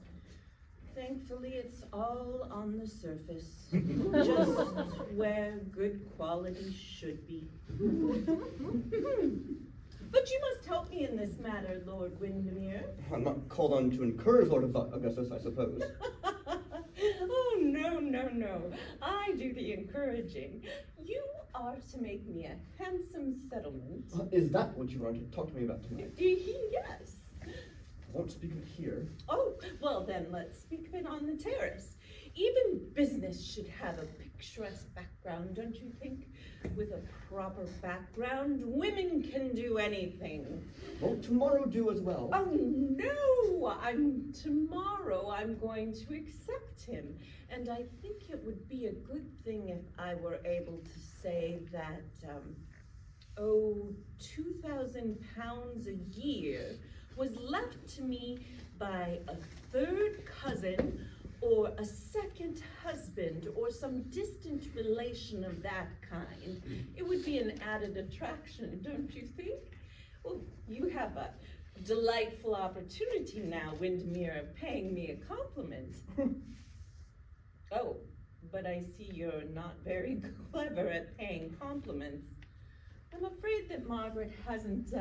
Thankfully, it's all on the surface, just where good qualities should be. But you must help me in this matter, Lord Windermere. I'm not called on to encourage Lord Augustus, I suppose. Oh, no, no, no. I do the encouraging. You are to make me a handsome settlement. Is that what you wanted to talk to me about tonight? Yes. I won't speak of it here. Oh, well then let's speak of it on the terrace. Even business should have a picturesque background, don't you think? With a proper background, women can do anything. Won't tomorrow do as well? Oh no! Tomorrow I'm going to accept him. And I think it would be a good thing if I were able to say that, 2,000 pounds a year was left to me by a third cousin or a second husband, or some distant relation of that kind. It would be an added attraction, don't you think? Well, you have a delightful opportunity now, Windermere, of paying me a compliment. Oh, but I see you're not very clever at paying compliments. I'm afraid that Margaret hasn't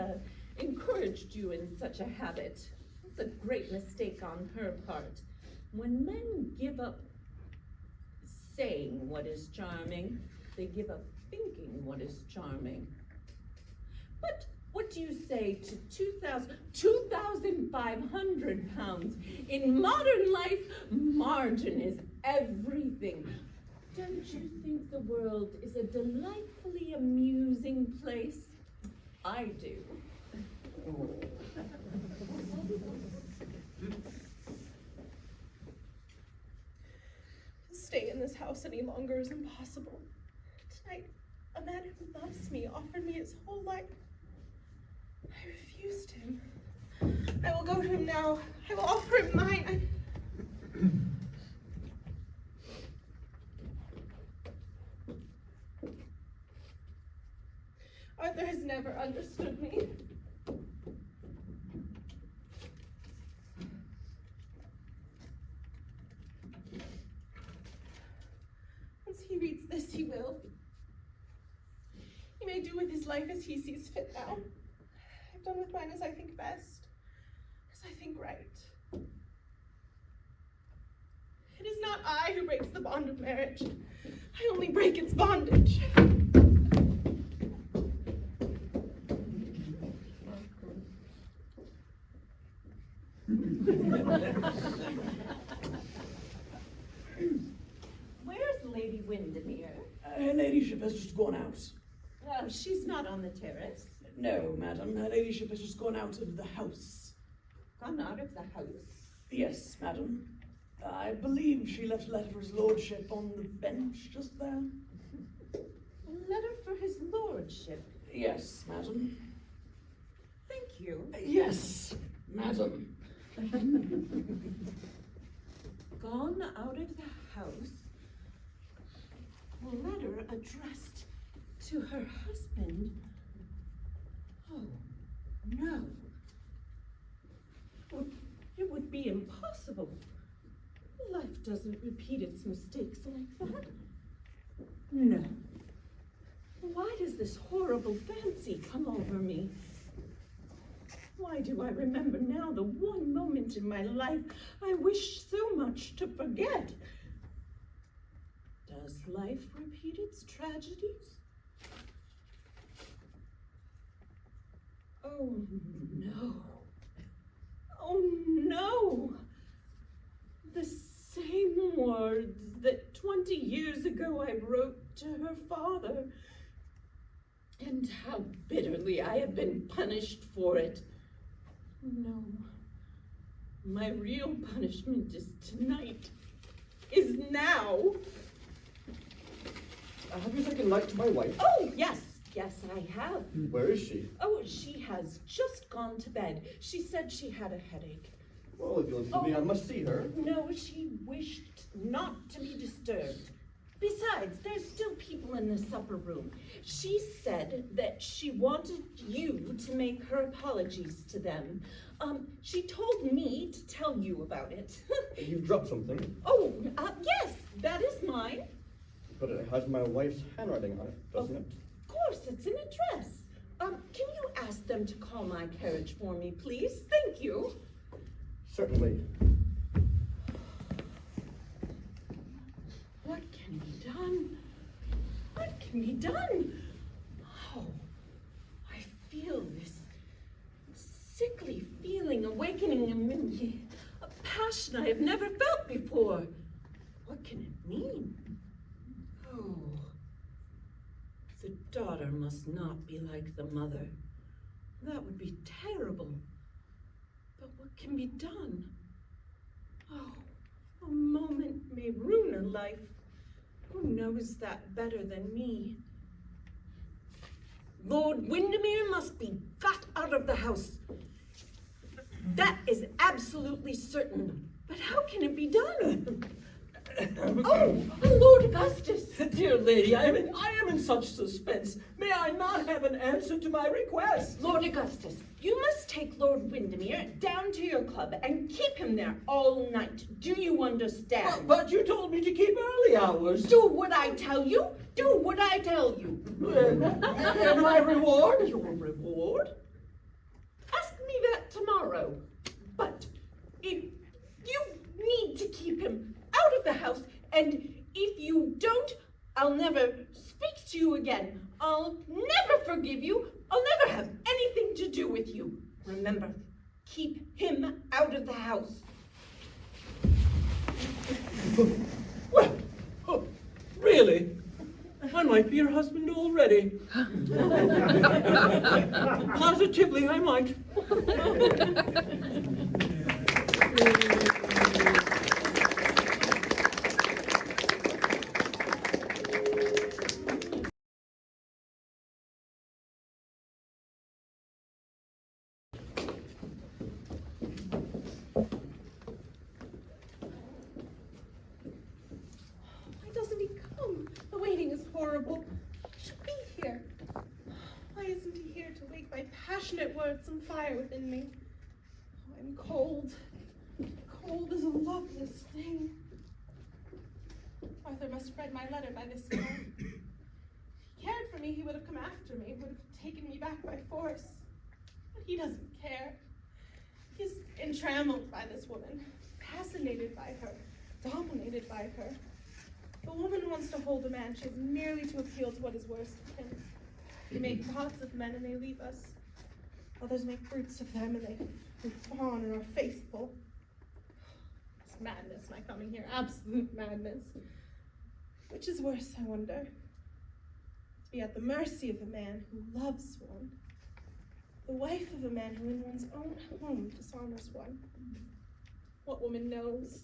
encouraged you in such a habit. It's a great mistake on her part. When men give up saying what is charming, they give up thinking what is charming. But what do you say to 2,500 pounds? In modern life, margin is everything. Don't you think the world is a delightfully amusing place? I do. Stay in this house any longer is impossible. Tonight, a man who loves me offered me his whole life. I refused him. I will go to him now. I will offer him mine. Arthur has never understood me. Once he reads this, he will. He may do with his life as he sees fit now. I've done with mine as I think best, as I think right. It is not I who breaks the bond of marriage. I only break its bondage. Where's Lady Windermere? Her ladyship has just gone out. She's not on the terrace. No, madam, her ladyship has just gone out of the house. Gone out of the house? Yes, madam. I believe she left a letter for his lordship on the bench just there. A letter for his lordship? Yes, madam. Thank you. Yes, madam. Gone out of the house? A letter addressed to her husband? Oh, no. It would be impossible. Life doesn't repeat its mistakes like that. No. Why does this horrible fancy come over me? Why do I remember now the one moment in my life I wish so much to forget? Does life repeat its tragedies? Oh no. Oh no. The same words that 20 years ago I wrote to her father. And how bitterly I have been punished for it. No. My real punishment is tonight. Is now. Have you taken light to my wife? Oh, yes. Yes, I have. Where is she? Oh, she has just gone to bed. She said she had a headache. Well, if you'll excuse me, I must see her. No, she wished not to be disturbed. Besides, there's still people in the supper room. She said that she wanted you to make her apologies to them. She told me to tell you about it. You dropped something. Oh, yes, that is mine. But it has my wife's handwriting on it, doesn't it? Of course, it's an address. Can you ask them to call my carriage for me, please? Thank you. Certainly. What can be done? What can be done? Oh, I feel this sickly feeling awakening in me, a passion I have never felt before. What can it mean? Oh, the daughter must not be like the mother. That would be terrible. But what can be done? Oh, a moment may ruin a life. Who knows that better than me? Lord Windermere must be got out of the house. That is absolutely certain. But how can it be done? Oh, Lord Augustus! Dear lady, I am in such suspense. May I not have an answer to my request? Lord Augustus, you must take Lord Windermere down to your club and keep him there all night. Do you understand? But you told me to keep early hours. Do what I tell you. Do what I tell you. And my reward? Your reward? Ask me that tomorrow. But if you need to keep him out of the house, and if you don't, I'll never speak to you again. I'll never forgive you. I'll never have anything to do with you. Remember, keep him out of the house. Well, really? I might be your husband already. Positively, I might. Why doesn't he come? The waiting is horrible. He should be here. Why isn't he here to wake my passionate words some fire within me? Oh, I'm cold. Cold as a loveless thing. Arthur must have read my letter by this time. If he cared for me, he would have come after me, would have taken me back by force. But he doesn't care. He's entrammeled by this woman, fascinated by her, dominated by her. If a woman wants to hold a man, she has merely to appeal to what is worst of him. We make gods of men and they leave us. Others make brutes of them and they fawn and are faithful. It's madness, my coming here, absolute madness. Which is worse, I wonder? To be at the mercy of a man who loves one, the wife of a man who in one's own home dishonors one. What woman knows?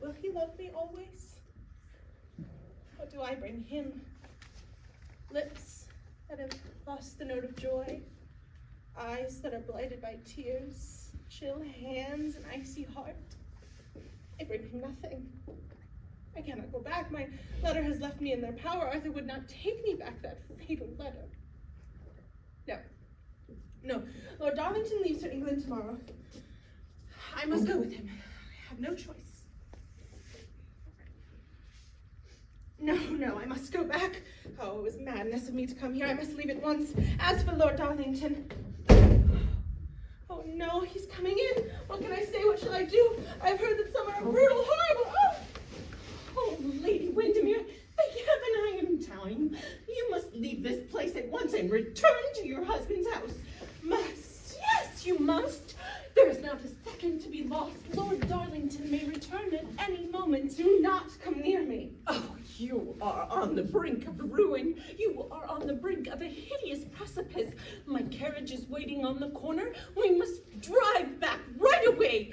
Will he love me always? What do I bring him? Lips that have lost the note of joy, eyes that are blighted by tears, chill hands, and icy heart. I bring him nothing. I cannot go back. My letter has left me in their power. Arthur would not take me back, that fatal letter. No. Lord Darlington leaves for England tomorrow. I must go with him. I have no choice. No, I must go back. Oh, it was madness of me to come here. I must leave at once. As for Lord Darlington... Oh no, he's coming in. What can I say? What shall I do? I've heard that some are brutal, horrible. Oh, Lady Windermere, thank heaven I am dying. You must leave this place at once and return to your husband's house. Must. Yes, you must. There is not a second to be lost. Lord Darlington may return at any moment. Do not come near me. Oh, you are on the brink of ruin. You are on the brink of a hideous precipice. My carriage is waiting on the corner. We must drive back right away.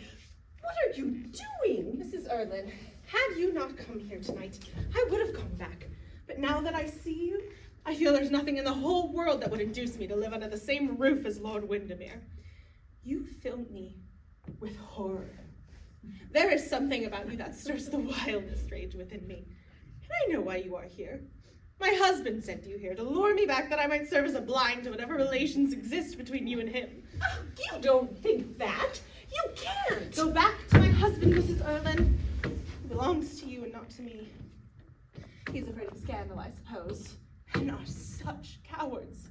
What are you doing? Mrs. Erlynne, had you not come here tonight, I would have gone back. But now that I see you, I feel there's nothing in the whole world that would induce me to live under the same roof as Lord Windermere. You fill me with horror. There is something about you that stirs the wildest rage within me. And I know why you are here. My husband sent you here to lure me back that I might serve as a blind to whatever relations exist between you and him. Oh, you don't think that. You can't. Go back to my husband, Mrs. Erlynne. He belongs to you and not to me. He's afraid of scandal, I suppose. Men are such cowards.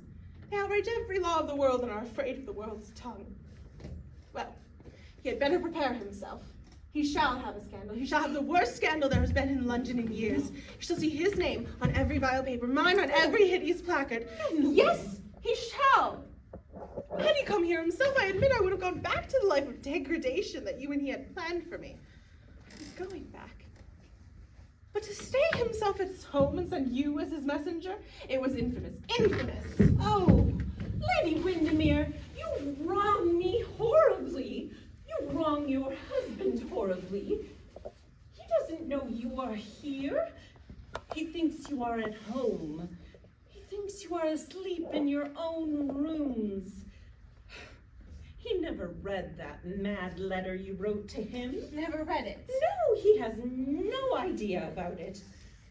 They outrage every law of the world and are afraid of the world's tongue. Well, he had better prepare himself. He shall have a scandal. He shall have the worst scandal there has been in London in years. You shall see his name on every vile paper, mine on every hideous placard. Yes, he shall. Had he come here himself, I admit I would have gone back to the life of degradation that you and he had planned for me. I was going back. But to stay himself at his home and send you as his messenger, it was infamous. Infamous! Oh, Lady Windermere, you wrong me horribly. You wrong your husband horribly. He doesn't know you are here. He thinks you are at home. He thinks you are asleep in your own rooms. He He never read that mad letter you wrote to him. Never read it. No, he has no idea about it.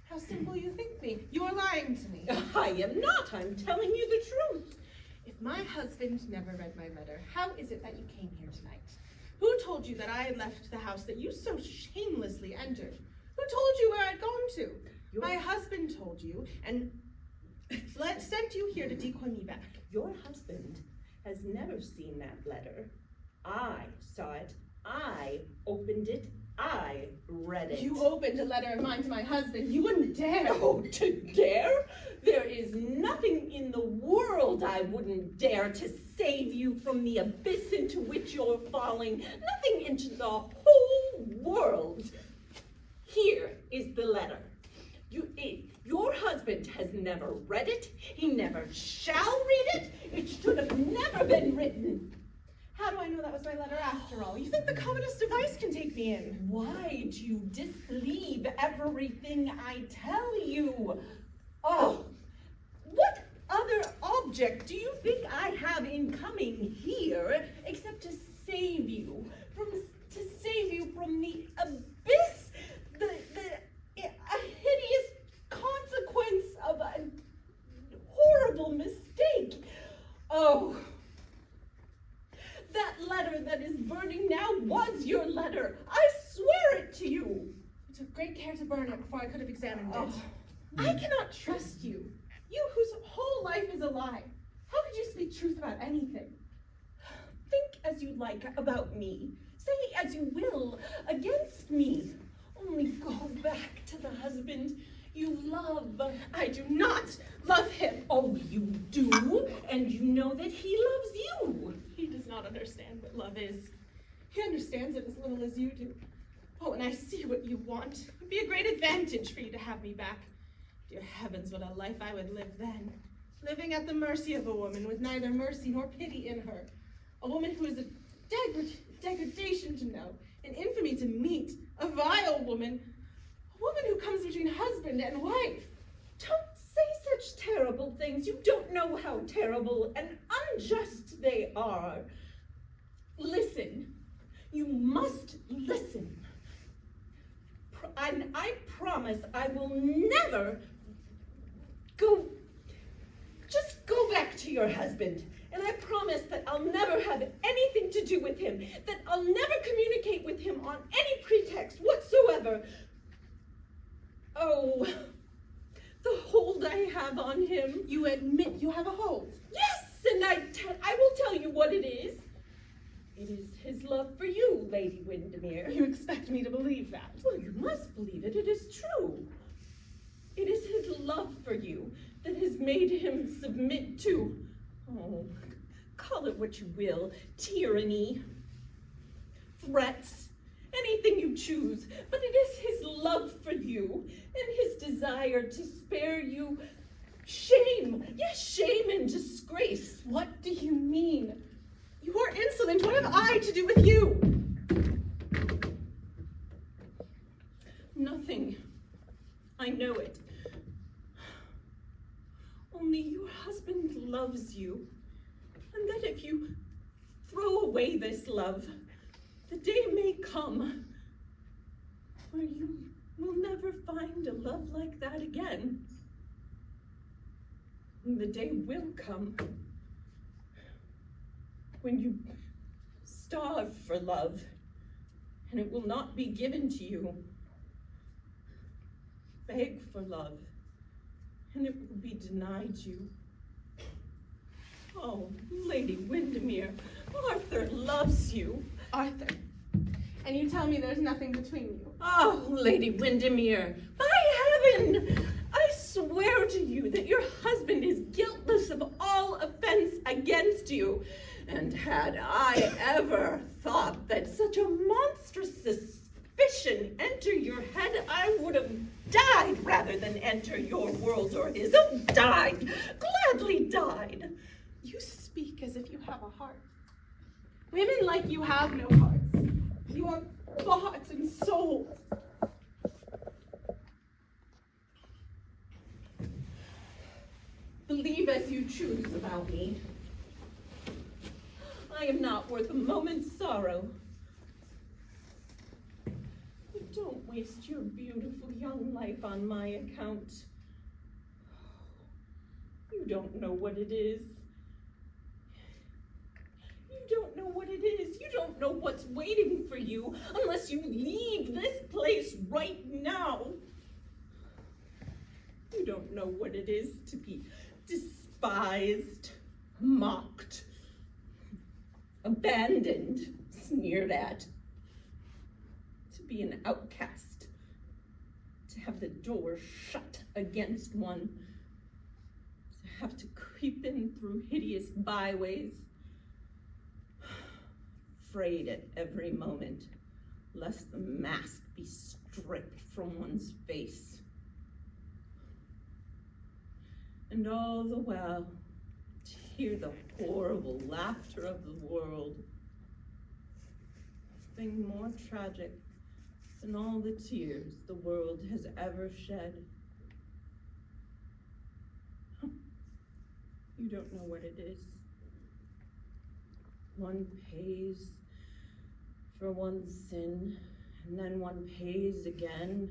How simple you think me. You're lying to me. I am not. I'm telling you the truth. If my husband never read my letter, how is it that you came here tonight? Who told you that I had left the house that you so shamelessly entered? Who told you where I'd gone to? My husband told you, and sent you here to decoy me back. Your husband has never seen that letter. I saw it. I opened it. I read it. You opened a letter of mine to my husband. You wouldn't dare. Oh, to dare? There is nothing in the world I wouldn't dare to save you from the abyss into which you're falling. Nothing into the whole world. Here is the letter. Your husband has never read it. He never shall read it. It should have never been written. How do I know that was my letter after all? You think the commonest device can take me in? Why do you disbelieve everything I tell you? Oh, what other object do you think I have in coming here except to save you from the abyss, a hideous consequence of a horrible mistake? Oh, that letter that is burning now was your letter. I swear it to you. You took great care to burn it before I could have examined it. I cannot trust you. You whose whole life is a lie. How could you speak truth about anything? Think as you like about me. Say as you will against me. Only go back to the husband you love. I do not love him. Oh, you do, and you know that he loves you. He does not understand what love is. He understands it as little as you do. Oh, and I see what you want. It would be a great advantage for you to have me back. Dear heavens, what a life I would live then. Living at the mercy of a woman with neither mercy nor pity in her. A woman who is a degradation to know, an infamy to meet, a vile woman. A woman who comes between husband and wife. Don't say such terrible things. You don't know how terrible and unjust they are. Listen. You must listen. And I promise I will never just go back to your husband. And I promise that I'll never have anything to do with him, that I'll never communicate with him on any pretext whatsoever. Oh, the hold I have on him. You admit you have a hold? Yes, and I will tell you what it is. It is his love for you, Lady Windermere. You expect me to believe that? Well, you must believe it. It is true. It is his love for you that has made him submit to, oh, call it what you will, tyranny, threats, anything you choose. But it is his love for you and his desire to spare you shame. Yes, shame and disgrace. What do you mean? You are insolent. What have I to do with you? Nothing. I know it. Only your husband loves you. And that if you throw away this love, the day may come where you will never find a love like that again. And the day will come when you starve for love, and it will not be given to you. Beg for love, and it will be denied you. Oh, Lady Windermere, Arthur loves you. Arthur? And you tell me there's nothing between you? Oh, Lady Windermere, by heaven, I swear to you that your husband is guiltless of all offense against you. And had I ever thought that such a monstrous suspicion entered your head, I would have died rather than enter your world or his. Oh, died, gladly died. You speak as if you have a heart. Women like you have no hearts. You are bought and sold. Believe as you choose about me. I am not worth a moment's sorrow. But don't waste your beautiful young life on my account. You don't know what it is. You don't know what it is. You don't know what's waiting for you unless you leave this place right now. You don't know what it is to be despised, mocked, abandoned, sneered at, to be an outcast, to have the door shut against one, to have to creep in through hideous byways, afraid at every moment, lest the mask be stripped from one's face. And all the while, to hear the horrible laughter of the world, a thing more tragic than all the tears the world has ever shed. You don't know what it is. One pays for one's sin, and then one pays again.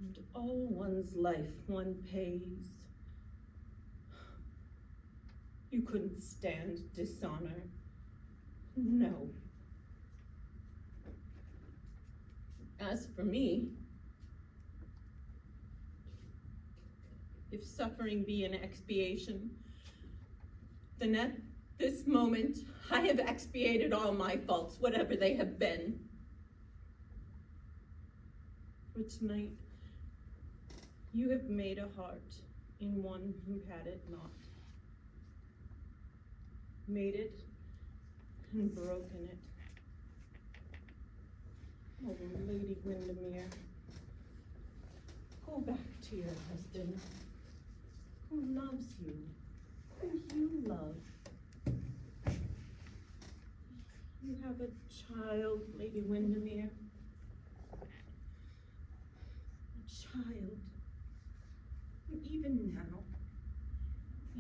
And all one's life one pays. You couldn't stand dishonor. No. As for me, if suffering be an expiation, then at this moment I have expiated all my faults, whatever they have been. For tonight, you have made a heart in one who had it not. Made it and broken it. Oh, Lady Windermere, go back to your husband, who loves you, who you love. You have a child, Lady Windermere. A child. And even now,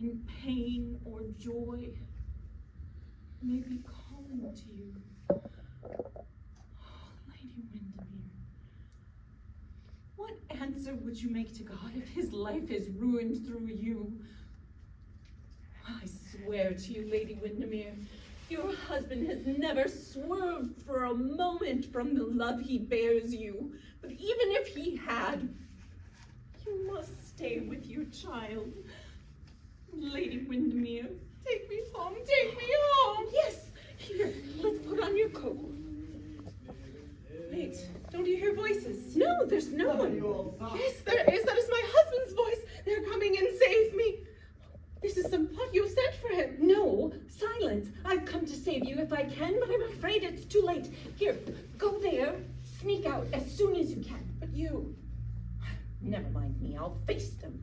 in pain or joy, may be calling to you. Oh, Lady Windermere, what answer would you make to God if his life is ruined through you? I swear to you, Lady Windermere, your husband has never swerved for a moment from the love he bears you. But even if he had, you must stay with your child. Lady Windermere, take me home, take me home. Yes, here, let's put on your coat. Wait, don't you hear voices? No, there's no one. Yes, there is. That is my husband's voice. They're coming and save me. This is some pot you sent for him. No, silence. I've come to save you if I can, but I'm afraid it's too late. Here, go there, sneak out as soon as you can. But you, never mind me, I'll face them.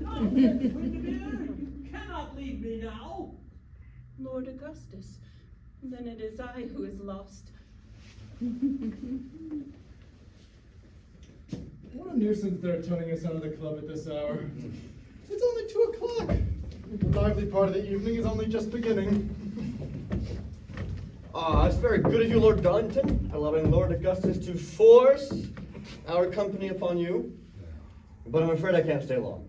No, Windermere, you cannot leave me now. Lord Augustus, then it is I who is lost. What a nuisance they're turning us out of the club at this hour. It's only 2 o'clock. The lively part of the evening is only just beginning. It's very good of you, Lord Darlington, allowing Lord Augustus to force our company upon you. But I'm afraid I can't stay long.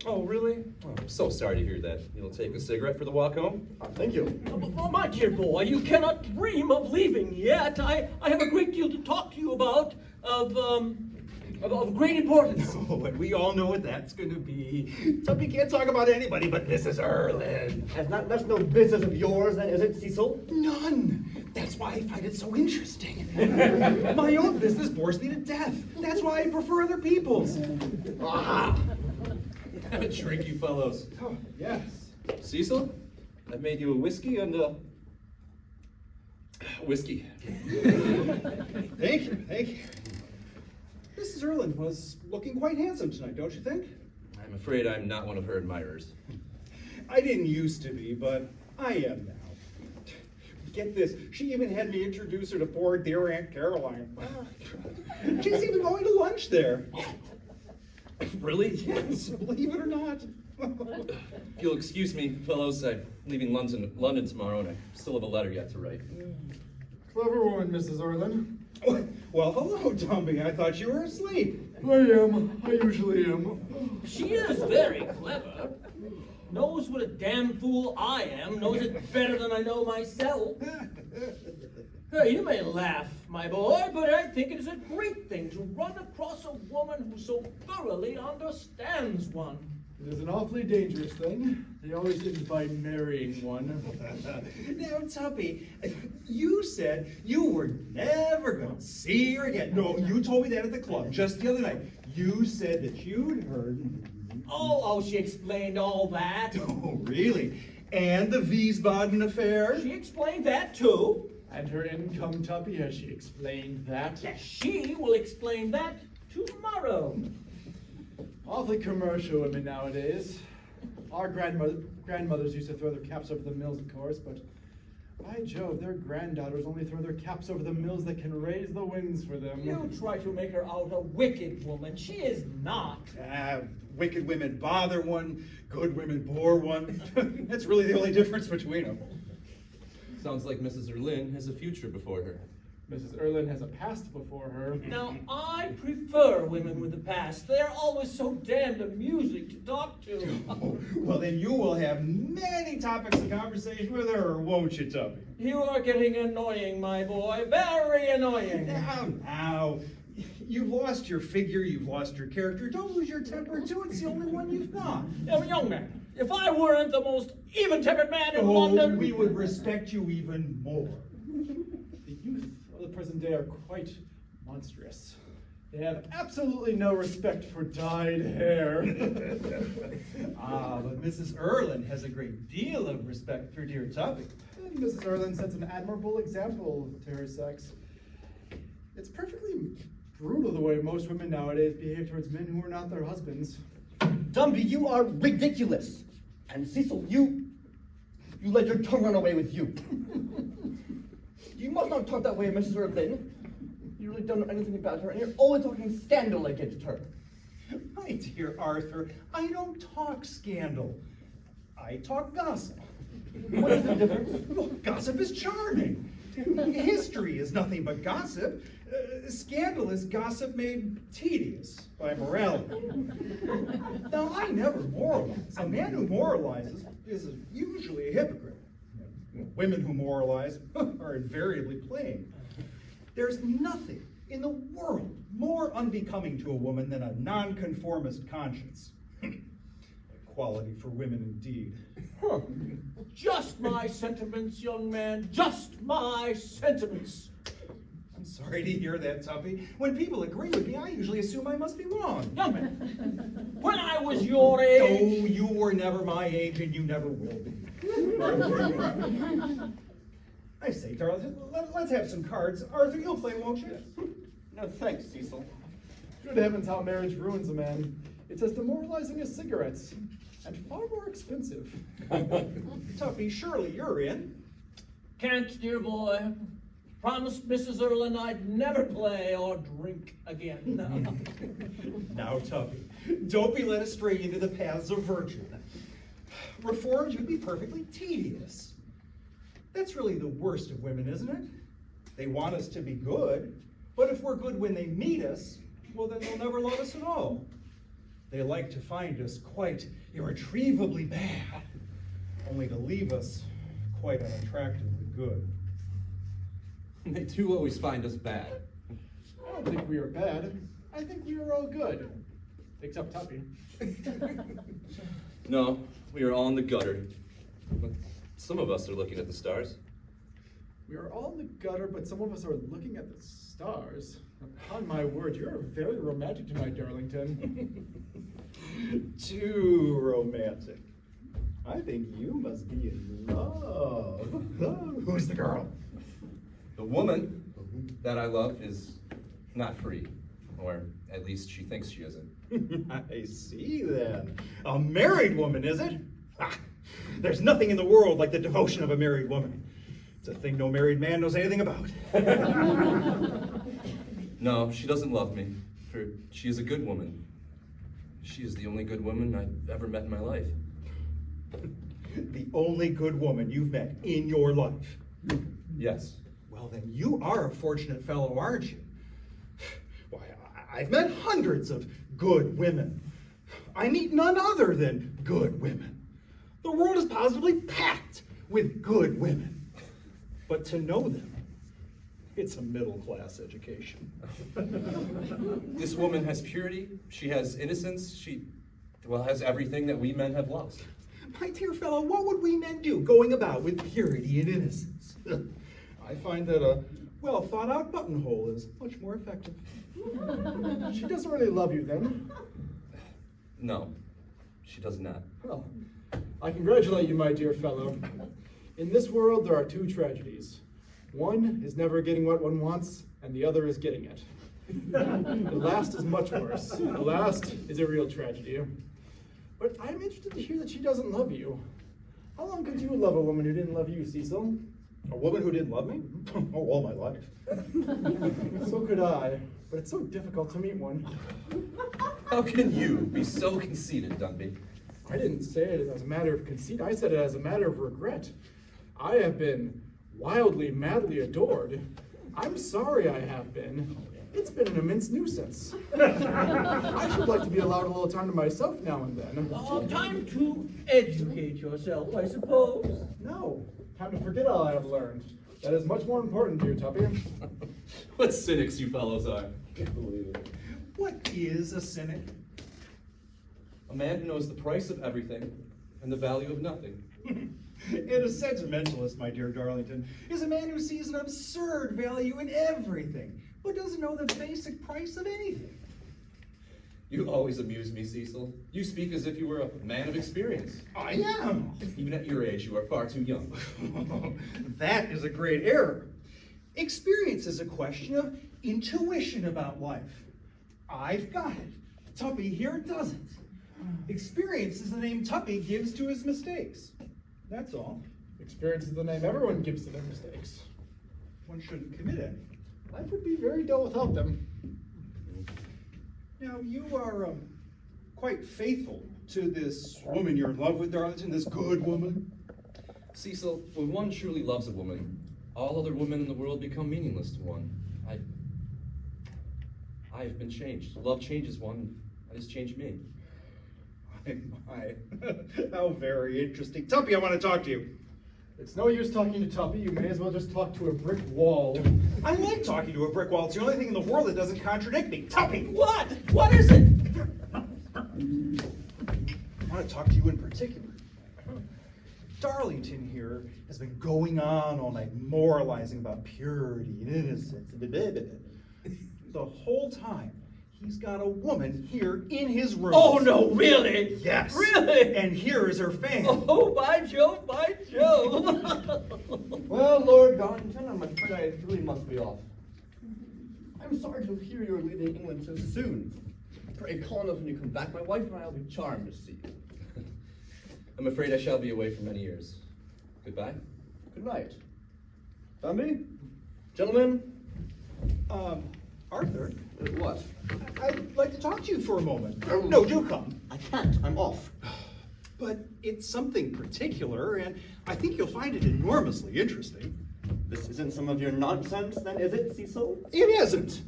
Oh, really? Oh, I'm so sorry to hear that. You'll take a cigarette for the walk home? Thank you. Oh, my dear boy, you cannot dream of leaving yet. I have a great deal to talk to you about, of great importance. Oh, and we all know what that's going to be. Somebody can't talk about anybody but Mrs. Erlynne. That's no business of yours, then, is it, Cecil? None. That's why I find it so interesting. My own business bores me to death. That's why I prefer other people's. Ah! Have a drink, you fellows. Oh, yes. Cecil, I've made you a whiskey and whiskey. Thank you, thank you. Mrs. Erlynne was looking quite handsome tonight, don't you think? I'm afraid I'm not one of her admirers. I didn't used to be, but I am now. Get this, she even had me introduce her to poor dear Aunt Caroline. She's even going to lunch there. Really? Yes, believe it or not. If you'll excuse me, fellows, I'm leaving London tomorrow, and I still have a letter yet to write. Clever woman, Mrs. Erlynne. Well, hello, Dumpy. I thought you were asleep. I am. I usually am. She is very clever. Knows what a damn fool I am. Knows it better than I know myself. You may laugh, my boy, but I think it is a great thing to run across a woman who so thoroughly understands one. It is an awfully dangerous thing. They always end by marrying one. Now, Tuppy, you said you were never going to see her again. No, you told me that at the club just the other night. You said that you'd heard. Oh, she explained all that. Oh, really? And the Wiesbaden affair? She explained that too. And her income, Tuppy, has she explained that? Yes, she will explain that tomorrow. Awfully commercial women nowadays. Our grandmothers used to throw their caps over the mills, of course, but by Jove, their granddaughters only throw their caps over the mills that can raise the winds for them. You try to make her out a wicked woman. She is not. Wicked women bother one, good women bore one. That's really the only difference between them. Sounds like Mrs. Erlynne has a future before her. Mrs. Erlynne has a past before her. Now, I prefer women with a past. They're always so damned amusing to talk to. Oh, well, then you will have many topics of conversation with her, won't you, Tuppy? You are getting annoying, my boy. Very annoying. Now, you've lost your figure, you've lost your character. Don't lose your temper, too. It's the only one you've got. Now, young man, if I weren't the most even-tempered man in London... we would respect you even more. The youth of the present day are quite monstrous. They have absolutely no respect for dyed hair. But Mrs. Erlynne has a great deal of respect for dear Tuppy. And Mrs. Erlynne sets an admirable example to her sex. It's perfectly brutal the way most women nowadays behave towards men who are not their husbands. Dumpy, you are ridiculous. And Cecil, you let your tongue run away with you. You must not talk that way, Mrs. Erlynne. You really don't know anything about her, and you're always talking scandal against her. My dear Arthur, I don't talk scandal. I talk gossip. What is the difference? Well, gossip is charming. History is nothing but gossip. Scandal is gossip made tedious by morality. Now, I never moralize. A man who moralizes is usually a hypocrite. Women who moralize are invariably plain. There's nothing in the world more unbecoming to a woman than a nonconformist conscience. Quality for women indeed. Huh. Just my sentiments, young man. Just my sentiments. I'm sorry to hear that, Tuppy. When people agree with me, I usually assume I must be wrong. Young man, when I was your age... Oh, you were never my age, and you never will be. I say, darling, let's have some cards. Arthur, you'll play, won't you? No, thanks, Cecil. Good heavens, how marriage ruins a man. It's as demoralizing as cigarettes, and far more expensive. Tuppy, surely you're in. Can't, dear boy. Promised Mrs. Erlynne I'd never play or drink again. Now, Tuppy, don't be led astray into the paths of virtue. Reformed, you'd be perfectly tedious. That's really the worst of women, isn't it? They want us to be good, but if we're good when they meet us, well, then they'll never love us at all. They like to find us quite irretrievably bad, only to leave us quite unattractively good. They do always find us bad. I don't think we are bad. I think we are all good. Except Tuppy. No, we are all in the gutter. But some of us are looking at the stars. We are all in the gutter, but some of us are looking at the stars. Upon my word, you're very romantic tonight, Darlington. Too romantic. I think you must be in love. Who's the girl? The woman that I love is not free, or at least she thinks she isn't. I see then. A married woman, is it? Ah, there's nothing in the world like the devotion of a married woman. It's a thing no married man knows anything about. No, she doesn't love me, for she is a good woman. She is the only good woman I've ever met in my life. The only good woman you've met in your life? Yes. Well, then you are a fortunate fellow, aren't you? Why, I've met hundreds of good women. I meet none other than good women. The world is positively packed with good women. But to know them, it's a middle-class education. This woman has purity, she has innocence, she, well, has everything that we men have lost. My dear fellow, what would we men do going about with purity and innocence? I find that a well-thought-out buttonhole is much more effective. She doesn't really love you then? No, she does not. Well, I congratulate you, my dear fellow. In this world, there are two tragedies. One is never getting what one wants, and the other is getting it. The last is much worse. The last is a real tragedy. But I'm interested to hear that she doesn't love you. How long could you love a woman who didn't love you, Cecil? A woman who didn't love me? Oh, all my life. So could I, but it's so difficult to meet one. How can you be so conceited, Dunby? I didn't say it as a matter of conceit. I said it as a matter of regret. I have been wildly, madly adored. I'm sorry I have been. It's been an immense nuisance. I should like to be allowed a little time to myself now and then. Time to educate yourself, I suppose. No, time to forget all I have learned. That is much more important, dear Tuppy. What cynics you fellows are. Can't believe it. What is a cynic? A man who knows the price of everything and the value of nothing. And a sentimentalist, my dear Darlington, is a man who sees an absurd value in everything, but doesn't know the basic price of anything. You always amuse me, Cecil. You speak as if you were a man of experience. I am. Even at your age, you are far too young. That is a great error. Experience is a question of intuition about life. I've got it. Tuppy here doesn't. Experience is the name Tuppy gives to his mistakes. That's all. Experience is the name everyone gives to their mistakes. One shouldn't commit any. Life would be very dull without them. Now, you are quite faithful to this woman you're in love with, Darlington, this good woman. Cecil, when one truly loves a woman, all other women in the world become meaningless to one. I have been changed. Love changes one. That has changed me. My, how very interesting. Tuppy, I want to talk to you. It's no use talking to Tuppy. You may as well just talk to a brick wall. I like talking to a brick wall. It's the only thing in the world that doesn't contradict me. Tuppy! What? What is it? I want to talk to you in particular. Darlington here has been going on all night moralizing about purity and innocence and the whole time. He's got a woman here in his room. Oh, no, really? Yes. Really? And here is her fan. Oh, by Jove, by Jove. Well, Lord Darlington, I'm afraid I really must be off. I'm sorry to hear you're leaving England so soon. Pray call us when you come back. My wife and I will be charmed to see you. I'm afraid I shall be away for many years. Goodbye. Good night. Dunby? Gentlemen? Arthur? What? I'd like to talk to you for a moment. No, do come. I can't. I'm off. But it's something particular, and I think you'll find it enormously interesting. This isn't some of your nonsense, then, is it, Cecil? It isn't.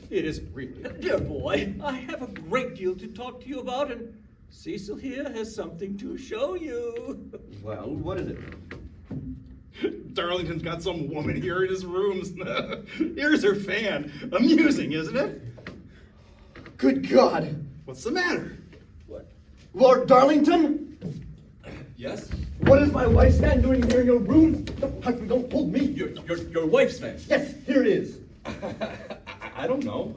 It isn't really. Dear boy, I have a great deal to talk to you about, and Cecil here has something to show you. Well, what is it? Darlington's got some woman here in his rooms. Here's her fan. Amusing, isn't it? Good God! What's the matter? What? Lord Darlington? Yes? What is my wife's fan doing here in your room? Don't hold me. Your wife's fan? Yes, here it is. I don't know.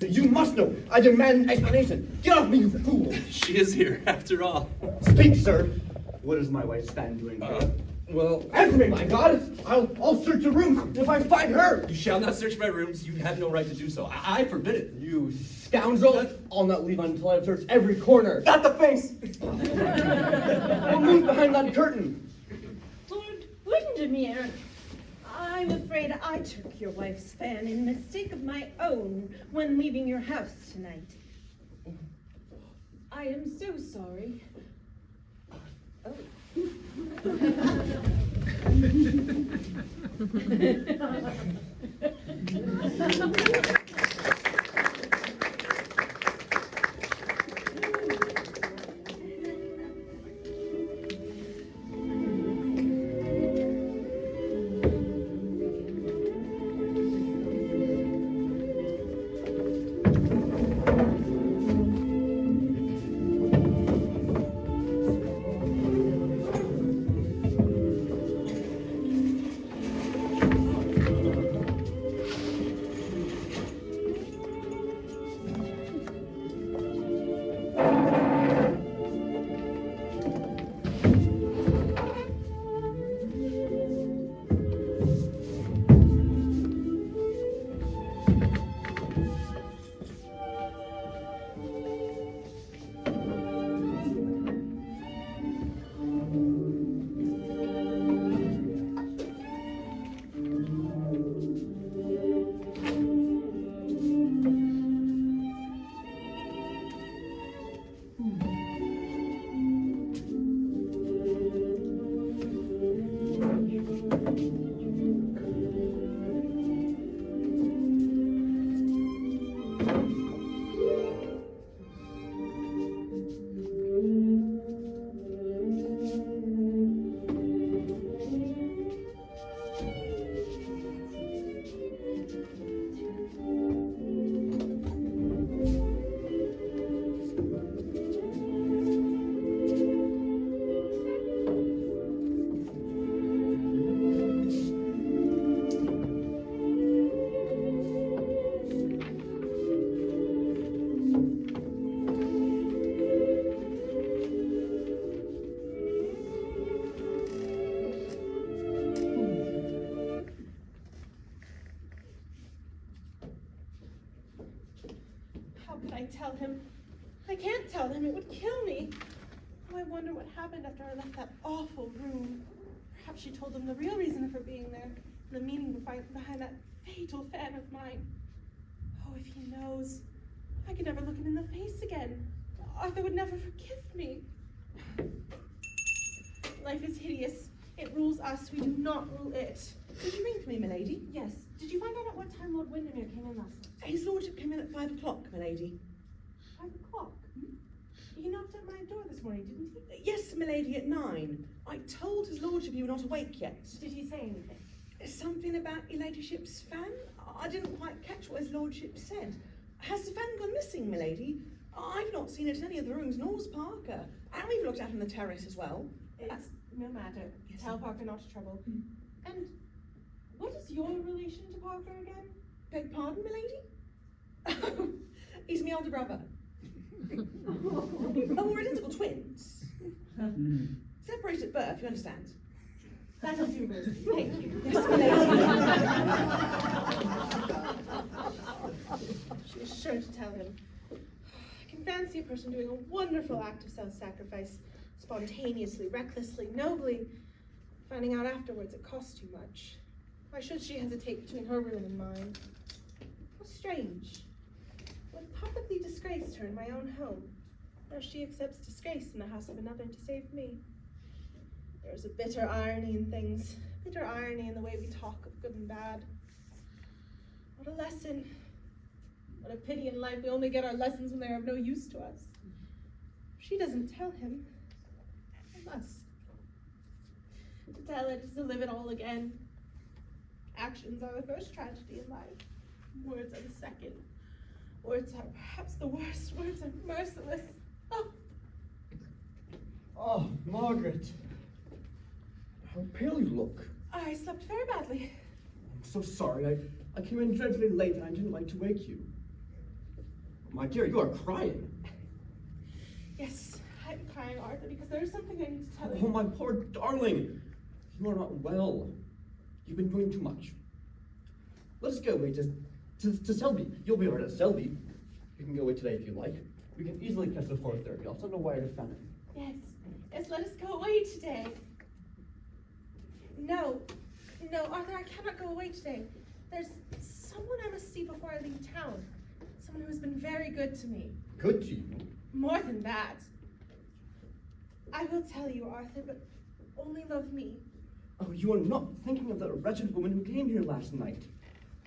You must know. I demand an explanation. Get off me, you fool! She is here, after all. Speak, sir. What is my wife's fan doing here? Well... Answer me, my God! I'll search your rooms if I find her! You shall not search my rooms. You have no right to do so. I forbid it. You scoundrel! I'll not leave until I've searched every corner. Not the face! We'll move behind that curtain. Lord Windermere, I'm afraid I took your wife's fan in mistake of my own when leaving your house tonight. I am so sorry. Oh. How could I tell him? I can't tell him, it would kill me. Oh, I wonder what happened after I left that awful room. Perhaps she told him the real reason for being there, the meaning behind that fatal fan of mine. Oh, if he knows, I could never look him in the face again. Arthur would never forgive me. Life is hideous. It rules us, we do not rule it. Did you ring for me, milady? Yes. Did you find out at what time Lord Windermere came in last night? His lordship came in at 5 o'clock, milady. 5 o'clock? He knocked at my door this morning, didn't he? Yes, milady, at 9. I told his lordship you were not awake yet. Did he say anything? Something about your ladyship's fan? I didn't quite catch what his lordship said. Has the fan gone missing, milady? I've not seen it in any of the rooms, nor's Parker. And we've looked out on the terrace as well. It's no matter. Tell Parker not to trouble. And what is your relation to Parker again? Beg pardon, milady? He's my older brother. Oh, we're identical twins. Separated at birth, you understand? That'll do, Rosie. Thank you. Yes, milady. She was sure to tell him. I can fancy a person doing a wonderful act of self-sacrifice, spontaneously, recklessly, nobly, finding out afterwards it costs too much. Why should she hesitate between her ruin and mine? How strange. What publicly disgraced her in my own home. Now she accepts disgrace in the house of another to save me. There's a bitter irony in things, bitter irony in the way we talk of good and bad. What a lesson. What a pity in life we only get our lessons when they're of no use to us. She doesn't tell him. I must. To tell it is to live it all again. Actions are the first tragedy in life. Words are the second. Words are perhaps the worst. Words are merciless. Oh! Oh, Margaret. How pale you look. I slept very badly. I'm so sorry. I came in dreadfully late and I didn't like to wake you. My dear, you are crying. Yes, I'm crying, Arthur, because there's something I need to tell Oh, you. my poor darling. You are not well. You've been doing too much. Let us go away to Selby. You'll be alright at Selby. You can go away today if you like. We can easily catch the 4:30. I'll send a wire to Fanny. Yes, yes, let us go away today. No, Arthur, I cannot go away today. There's someone I must see before I leave town. Someone who has been very good to me. Good to you? More than that. I will tell you, Arthur, but only love me. Oh, you are not thinking of that wretched woman who came here last night.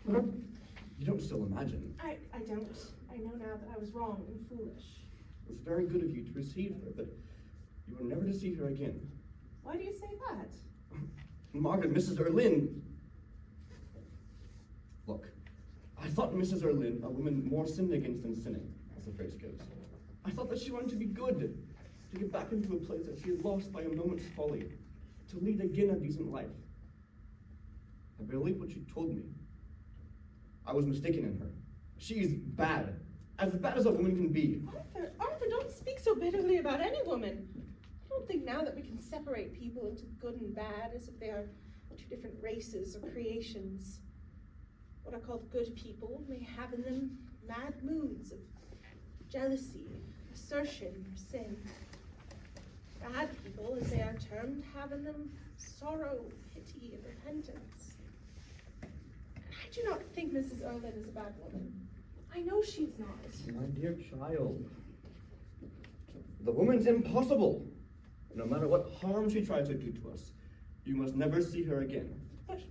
You don't still imagine. I don't. I know now that I was wrong and foolish. It was very good of you to receive her, but you will never to see her again. Why do you say that? Margaret, Mrs. Erlynne. Look, I thought Mrs. Erlynne a woman more sinned against than sinning, as the phrase goes. I thought that she wanted to be good, to get back into a place that she had lost by a moment's folly, to lead again a decent life. I believe what she told me. I was mistaken in her. She's bad as a woman can be. Arthur, don't speak so bitterly about any woman. I don't think now that we can separate people into good and bad as if they are two different races or creations. What are called good people may have in them mad moods of jealousy, assertion, or sin. Bad people, as they are termed, have in them sorrow, pity, and repentance. I do not think Mrs. Erlynne is a bad woman. I know she's not. My dear child, the woman's impossible. No matter what harm she tries to do to us, you must never see her again. But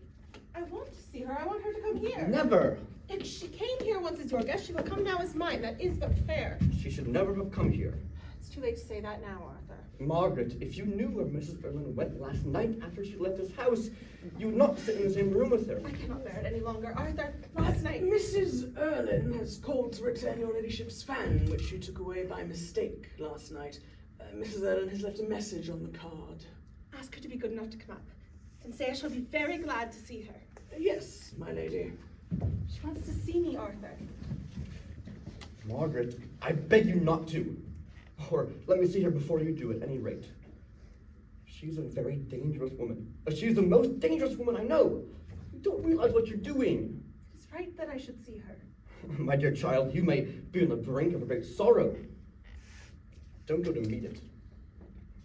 I want to see her. I want her to come here. Never! If she came here once as your guest, she will come now as mine. That is but fair. She should never have come here. It's too late to say that now, Arthur. Margaret, if you knew where Mrs. Erlynne went last night after she left this house, you would not sit in the same room with her. I cannot bear it any longer. Arthur, last night... Mrs. Erlynne has called to return your ladyship's fan, which you took away by mistake last night. Mrs. Erlynne has left a message on the card. Ask her to be good enough to come up, and say I shall be very glad to see her. Yes, my lady. She wants to see me, Arthur. Margaret, I beg you not to. Or let me see her before you do at any rate. She's a very dangerous woman. She's the most dangerous woman I know. You don't realize what you're doing. It's right that I should see her. My dear child, you may be on the brink of a great sorrow. Don't go to meet it.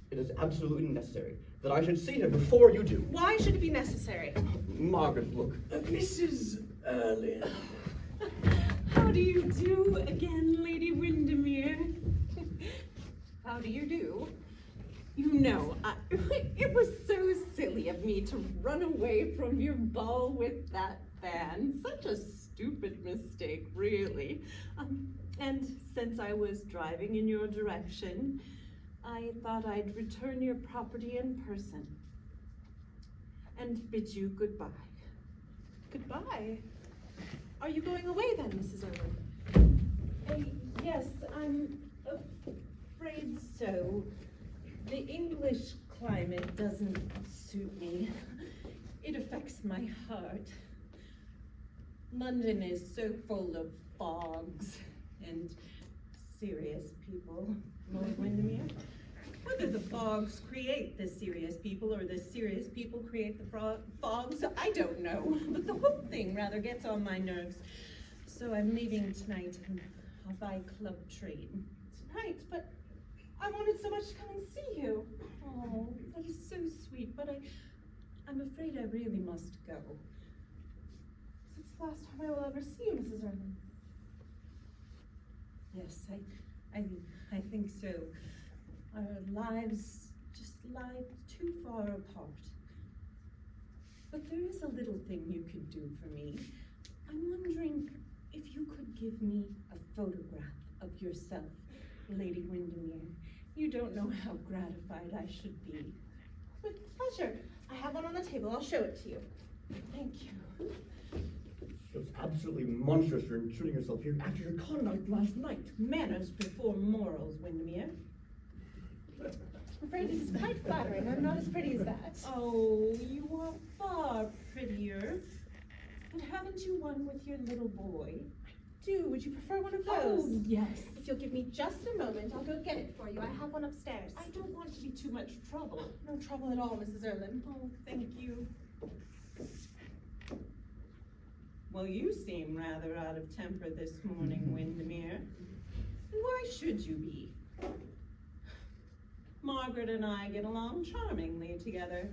It is absolutely necessary that I should see her before you do. Why should it be necessary? Margaret, look. Mrs. Erlynne. How do you do again, Lady Windermere? How do you do? You know, it was so silly of me to run away from your ball with that fan. Such a stupid mistake, really. And since I was driving in your direction, I thought I'd return your property in person and bid you goodbye. Goodbye? Are you going away then, Mrs. Erlynne? Yes, I'm afraid so. The English climate doesn't suit me. It affects my heart. London is so full of fogs and serious people, Lord Windermere. Whether the fogs create the serious people or the serious people create the fogs, I don't know. But the whole thing rather gets on my nerves. So I'm leaving tonight and I'll buy club train. Tonight? But I wanted so much to come and see you. Oh, that is so sweet, but I'm afraid I really must go. It's the last time I will ever see you, Mrs. Erlynne. Yes, I think so. Our lives just lie too far apart. But there is a little thing you could do for me. I'm wondering if you could give me a photograph of yourself, Lady Windermere. You don't know how gratified I should be. With pleasure. I have one on the table. I'll show it to you. Thank you. It's absolutely monstrous you're intruding yourself here after your conduct last night. Manners before morals, Windermere. I'm afraid this is quite flattering. I'm not as pretty as that. Oh, you are far prettier. And haven't you one with your little boy? Would you prefer one of those? Oh, yes. If you'll give me just a moment, I'll go get it for you. I have one upstairs. I don't want to be too much trouble. No trouble at all, Mrs. Erlynne. Oh, thank you. Well, you seem rather out of temper this morning, Windermere. And why should you be? Margaret and I get along charmingly together.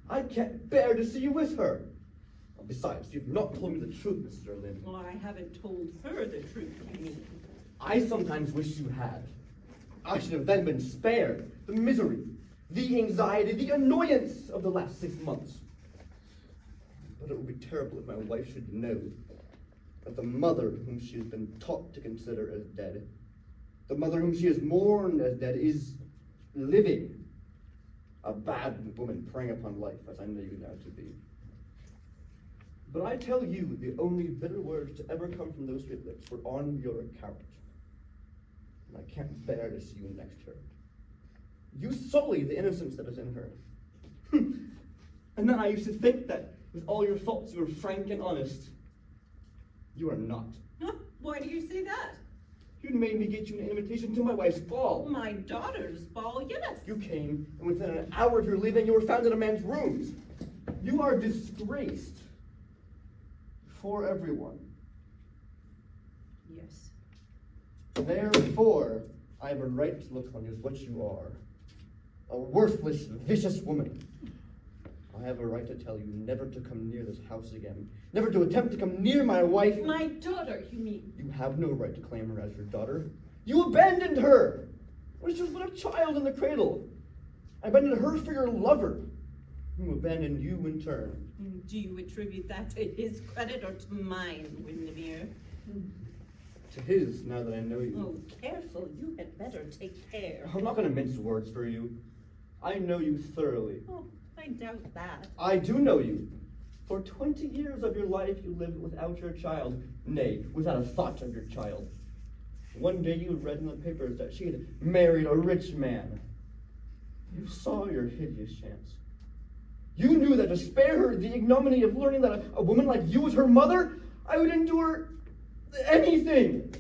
I can't bear to see you with her. Besides, you've not told me the truth, Mrs. Erlynne. Well, I haven't told her the truth, you mean. I sometimes wish you had. I should have then been spared the misery, the anxiety, the annoyance of the last 6 months. But it would be terrible if my wife should know that the mother whom she has been taught to consider as dead, the mother whom she has mourned as dead, is living. A bad woman preying upon life, as I know you now to be. But I tell you, the only bitter words to ever come from those sweet lips were on your account. And I can't bear to see you next her. You sully the innocence that is in her. And then I used to think that with all your faults you were frank and honest. You are not. Why do you say that? You made me get you an invitation to my wife's ball. My daughter's ball, yes. You came, and within an hour of your leaving, you were found in a man's rooms. You are disgraced. For everyone. Yes. Therefore, I have a right to look on you as what you are. A worthless, vicious woman. I have a right to tell you never to come near this house again. Never to attempt to come near my wife. My daughter, you mean? You have no right to claim her as your daughter. You abandoned her when she was but a child in the cradle. I abandoned her for your lover, who abandoned you in turn. Do you attribute that to his credit or to mine, Windermere? To his, now that I know you. Oh, careful. You had better take care. I'm not going to mince words for you. I know you thoroughly. Oh, I doubt that. I do know you. For 20 years of your life you lived without your child. Nay, without a thought of your child. One day you read in the papers that she had married a rich man. You saw your hideous chance. You knew that to spare her the ignominy of learning that a woman like you was her mother, I would endure anything.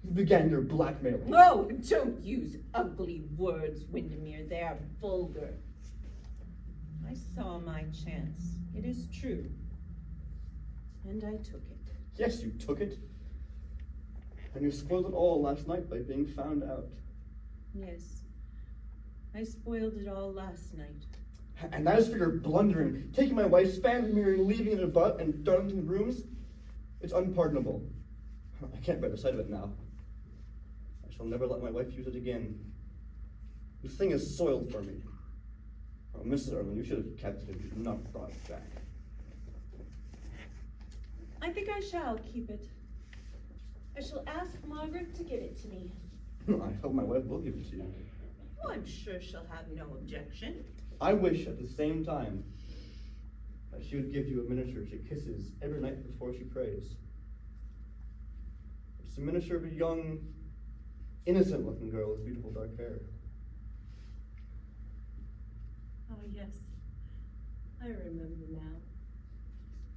You began your blackmail. No, don't use ugly words, Windermere. They are vulgar. I saw my chance. It is true. And I took it. Yes, you took it. And you spoiled it all last night by being found out. Yes. I spoiled it all last night. And that is for your blundering, taking my wife's fan from here and leaving it about in Darlington rooms. It's unpardonable. I can't bear the sight of it now. I shall never let my wife use it again. The thing is soiled for me. Oh, Mrs. Erlynne, you should have kept it and not brought it back. I think I shall keep it. I shall ask Margaret to give it to me. I hope my wife will give it to you. Oh, I'm sure she'll have no objection. I wish at the same time that she would give you a miniature she kisses every night before she prays. It's a miniature of a young, innocent-looking girl with beautiful dark hair. Oh, yes. I remember now.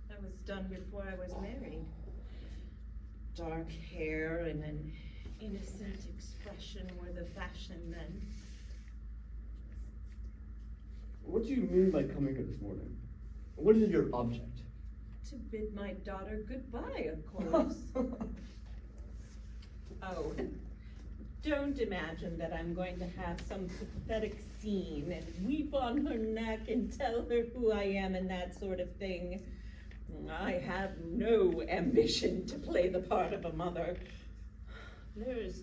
That was done before I was married. Dark hair and an innocent expression were the fashion then. What do you mean by coming here this morning? What is your object? To bid my daughter goodbye, of course. Oh, don't imagine that I'm going to have some pathetic scene and weep on her neck and tell her who I am and that sort of thing. I have no ambition to play the part of a mother. There's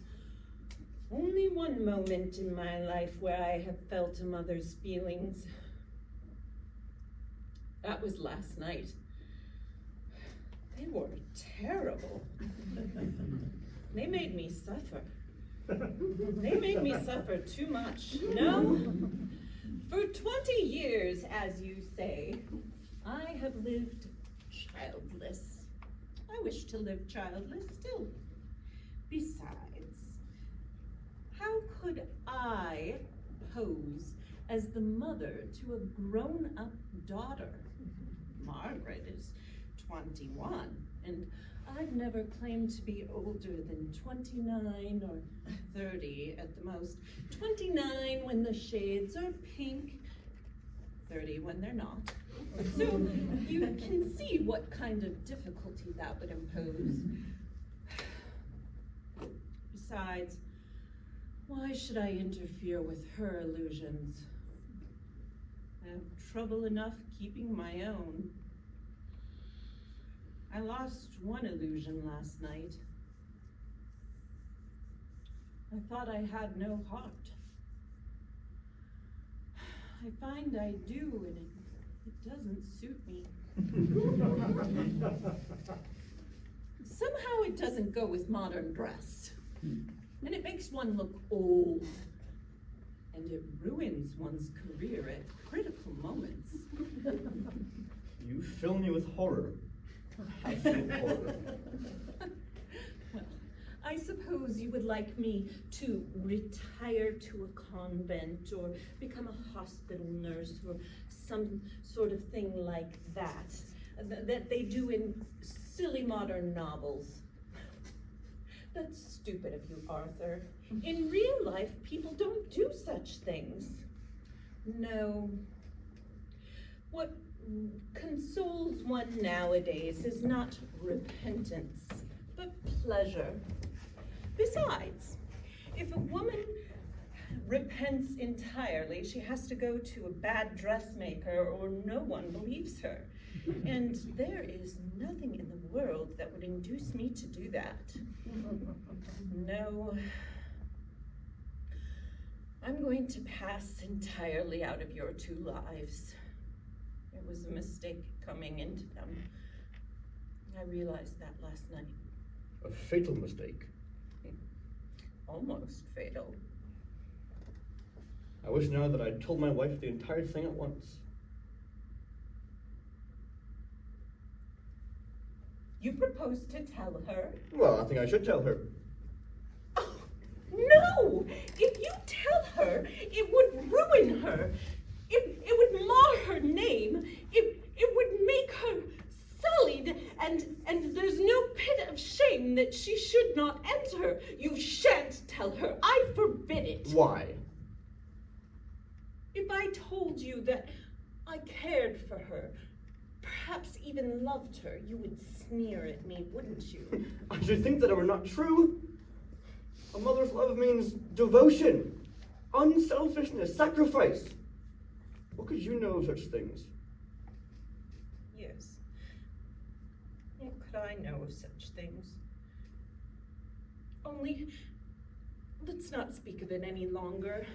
only one moment in my life where I have felt a mother's feelings. That was last night. They were terrible. They made me suffer. They made me suffer too much. No, for 20 years, as you say, I have lived childless. I wish to live childless still. Besides, how could I pose as the mother to a grown-up daughter? Margaret is 21, and I've never claimed to be older than 29 or 30 at the most. 29 when the shades are pink, 30 when they're not. So you can see what kind of difficulty that would impose. Besides, why should I interfere with her illusions? I have trouble enough keeping my own. I lost one illusion last night. I thought I had no heart. I find I do, and it doesn't suit me. Somehow it doesn't go with modern dress. And it makes one look old. And it ruins one's career at critical moments. You fill me with horror. Absolute horror. I suppose you would like me to retire to a convent or become a hospital nurse or some sort of thing like that, that they do in silly modern novels. That's stupid of you, Arthur. In real life, people don't do such things. No. What consoles one nowadays is not repentance, but pleasure. Besides, if a woman repents entirely, she has to go to a bad dressmaker or no one believes her. And there is nothing in the world that would induce me to do that. No. I'm going to pass entirely out of your two lives. It was a mistake coming into them. I realized that last night. A fatal mistake. Almost fatal. I wish now that I'd told my wife the entire thing at once. You proposed to tell her? Well, I think I should tell her. Oh, no! If you tell her, it would ruin her. It would mar her name. It would make her sullied, and there's no pit of shame that she should not enter. You shan't tell her. I forbid it. Why? If I told you that I cared for her, perhaps even loved her, you would sneer at me, wouldn't you? I should think that it were not true. A mother's love means devotion, unselfishness, sacrifice. What could you know of such things? Yes. What could I know of such things? Only, let's not speak of it any longer.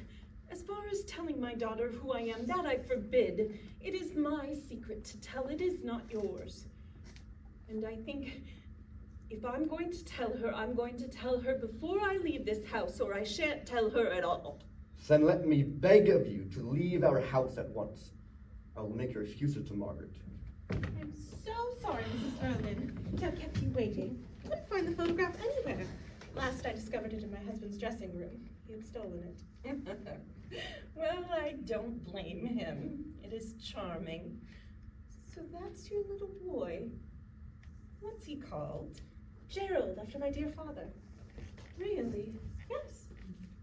As far as telling my daughter who I am, that I forbid. It is my secret to tell, it is not yours. And I think if I'm going to tell her, I'm going to tell her before I leave this house, or I shan't tell her at all. Then let me beg of you to leave our house at once. I will make your excuses to Margaret. I'm so sorry, Mrs. Erlynne, to have kept you waiting. I couldn't find the photograph anywhere. Last I discovered it in my husband's dressing room. He had stolen it. Well, I don't blame him. It is charming. So that's your little boy. What's he called? Gerald, after my dear father. Really? Yes.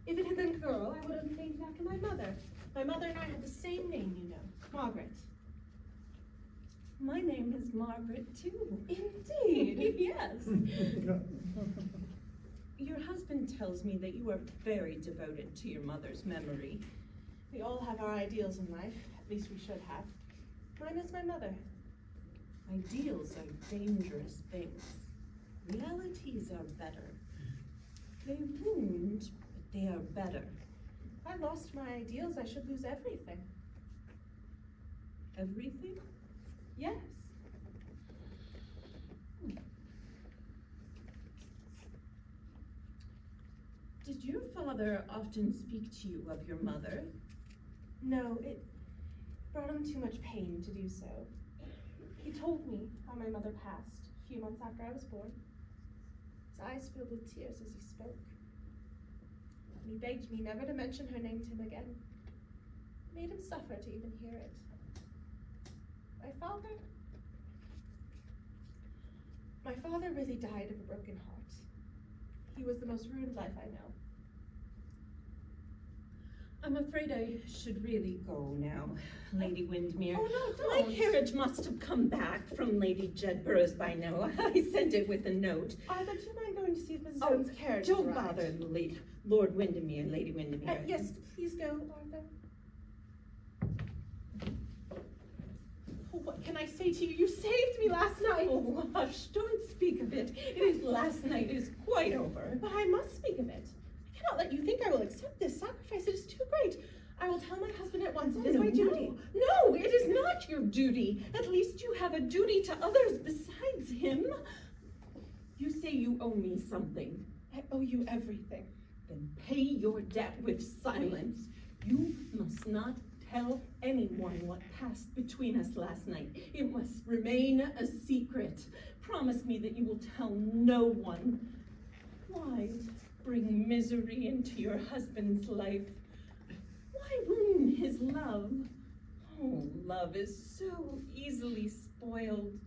If it had been a girl, I would have named after my mother. My mother and I had the same name, you know, Margaret. My name is Margaret, too. Indeed. Yes. Your husband tells me that you are very devoted to your mother's memory. We all have our ideals in life. At least we should have. Mine is my mother. Ideals are dangerous things. Realities are better. They wound, but they are better. If I lost my ideals, I should lose everything. Everything? Yes. Did your father often speak to you of your mother? No, it brought him too much pain to do so. He told me how my mother passed a few months after I was born. His eyes filled with tears as he spoke. And he begged me never to mention her name to him again. It made him suffer to even hear it. My father really died of a broken heart. He was the most ruined life I know. I'm afraid I should really go now, Lady Windermere. Oh, no, don't. My carriage must have come back from Lady Jedburgh's by now. I sent it with a note. Arthur, do you mind going to see if Mrs. Jones' carriage Don't has arrived? bother, Lord Windermere, Lady Windermere. Yes, please go, Arthur. Oh, what can I say to you? You saved me last night. Oh, hush, don't speak of it. It is last night. It is quite over. But I must speak of it. I cannot let chance. It is No, my duty. No, it is not your duty. At least you have a duty to others besides him. You say you owe me something. I owe you everything. Then pay your debt with silence. You must not tell anyone what passed between us last night. It must remain a secret. Promise me that you will tell no one. Why bring misery into your husband's life? Why wound his love? Oh, love is so easily spoiled.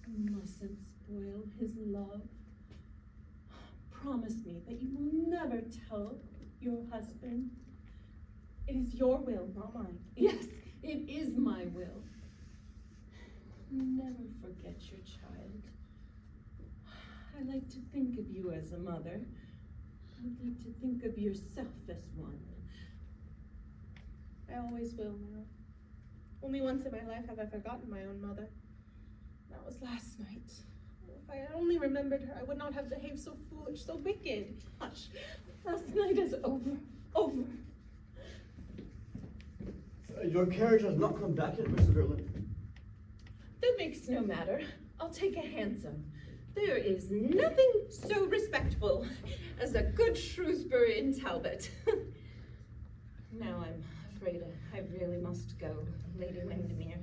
You mustn't spoil his love. Promise me that you will never tell your husband. It is your will, not mine. Yes, it is my will. Never forget your child. I like to think of you as a mother. I'd like to think of yourself as one. I always will now. Only once in my life have I forgotten my own mother. That was last night. If I had only remembered her, I would not have behaved so foolish, so wicked. Hush. Last night is over. Over. Your carriage has not come back yet, Mrs. Erlynne. That makes no matter. I'll take a hansom. There is nothing so respectable as a good Shrewsbury in Talbot. Now I'm afraid I really must go, Lady Windermere.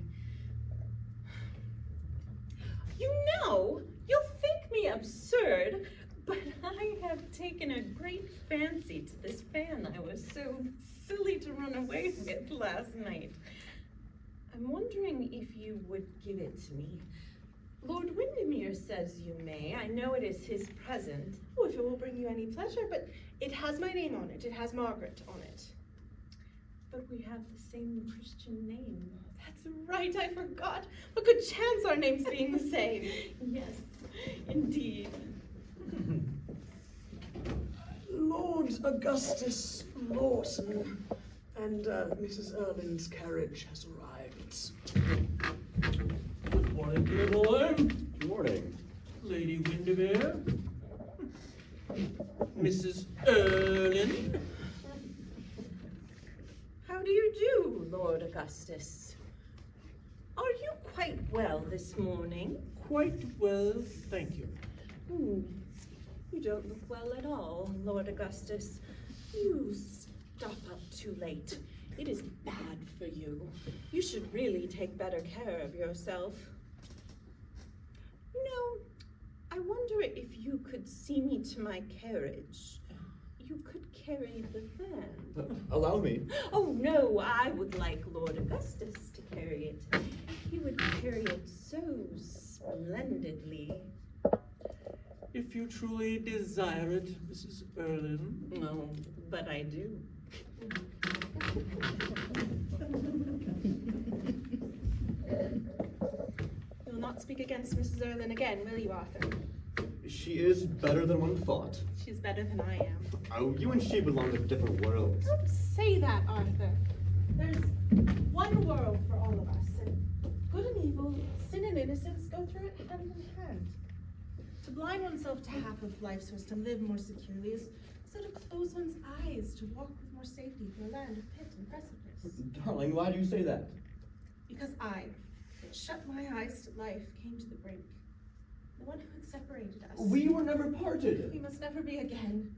You know, you'll think me absurd, but I have taken a great fancy to this fan I was so silly to run away with last night. I'm wondering if you would give it to me. Lord Windermere says you may. I know it is his present. Oh, if it will bring you any pleasure, but it has my name on it. It has Margaret on it. But we have the same Christian name. That's right, I forgot. What good chance our names being the same. Yes, indeed. Lord Augustus Lawson and Mrs. Erlynne's carriage has arrived. Good morning, dear boy. Good morning. Lady Windermere. Mrs. Erlynne. How do you do, Lord Augustus? Are you quite well this morning? Quite well, thank you. You don't look well at all, Lord Augustus. You stop up too late. It is bad for you. You should really take better care of yourself. You know, I wonder if you could see me to my carriage. You could carry the fan. Allow me. Oh, no, I would like Lord Augustus to carry it. He would carry it so splendidly. If you truly desire it, Mrs. Erlynne. No, but I do. You will not speak against Mrs. Erlynne again, will you, Arthur? She is better than one thought. She's better than I am. Oh, you and she belong to different worlds. Don't say that, Arthur. There's one world for all of us, and good and evil, sin and innocence go through it hand in hand. To blind oneself to half of life so as to live more securely is so to close one's eyes to walk with more safety through a land of pit and precipice. Darling, why do you say that? Because I, that shut my eyes to life, came to the brink. The one who had separated us. We were never parted. We must never be again.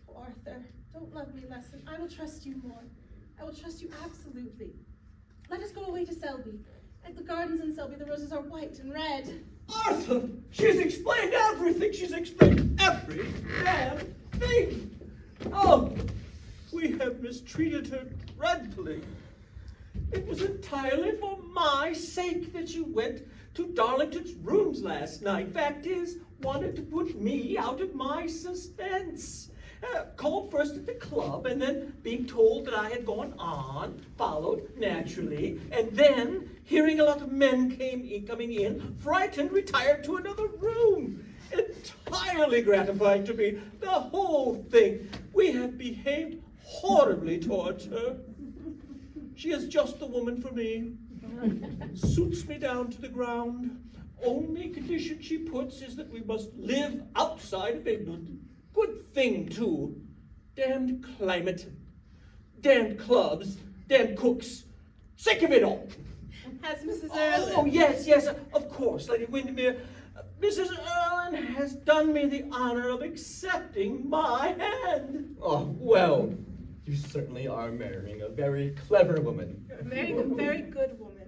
Oh, Arthur, don't love me less, and I will trust you more. I will trust you absolutely. Let us go away to Selby. At the gardens in Selby, the roses are white and red. Arthur, she's explained everything. She's explained every damn thing. Oh, we have mistreated her dreadfully. It was entirely for my sake that you went to Darlington's rooms last night. Fact is, wanted to put me out of my suspense. Called first at the club, and then being told that I had gone on, followed naturally, and then hearing a lot of men coming in, frightened, retired to another room. Entirely gratifying to me, the whole thing. We have behaved horribly towards her. She is just the woman for me. Suits me down to the ground. Only condition she puts is that we must live outside of England. Good thing, too. Damned climate, damned clubs, damn cooks. Sick of it all. Has Mrs. Erlynne? Oh, yes, of course, Lady Windermere. Mrs. Erlynne has done me the honor of accepting my hand. Oh, well, you certainly are marrying a very clever woman. Very good woman.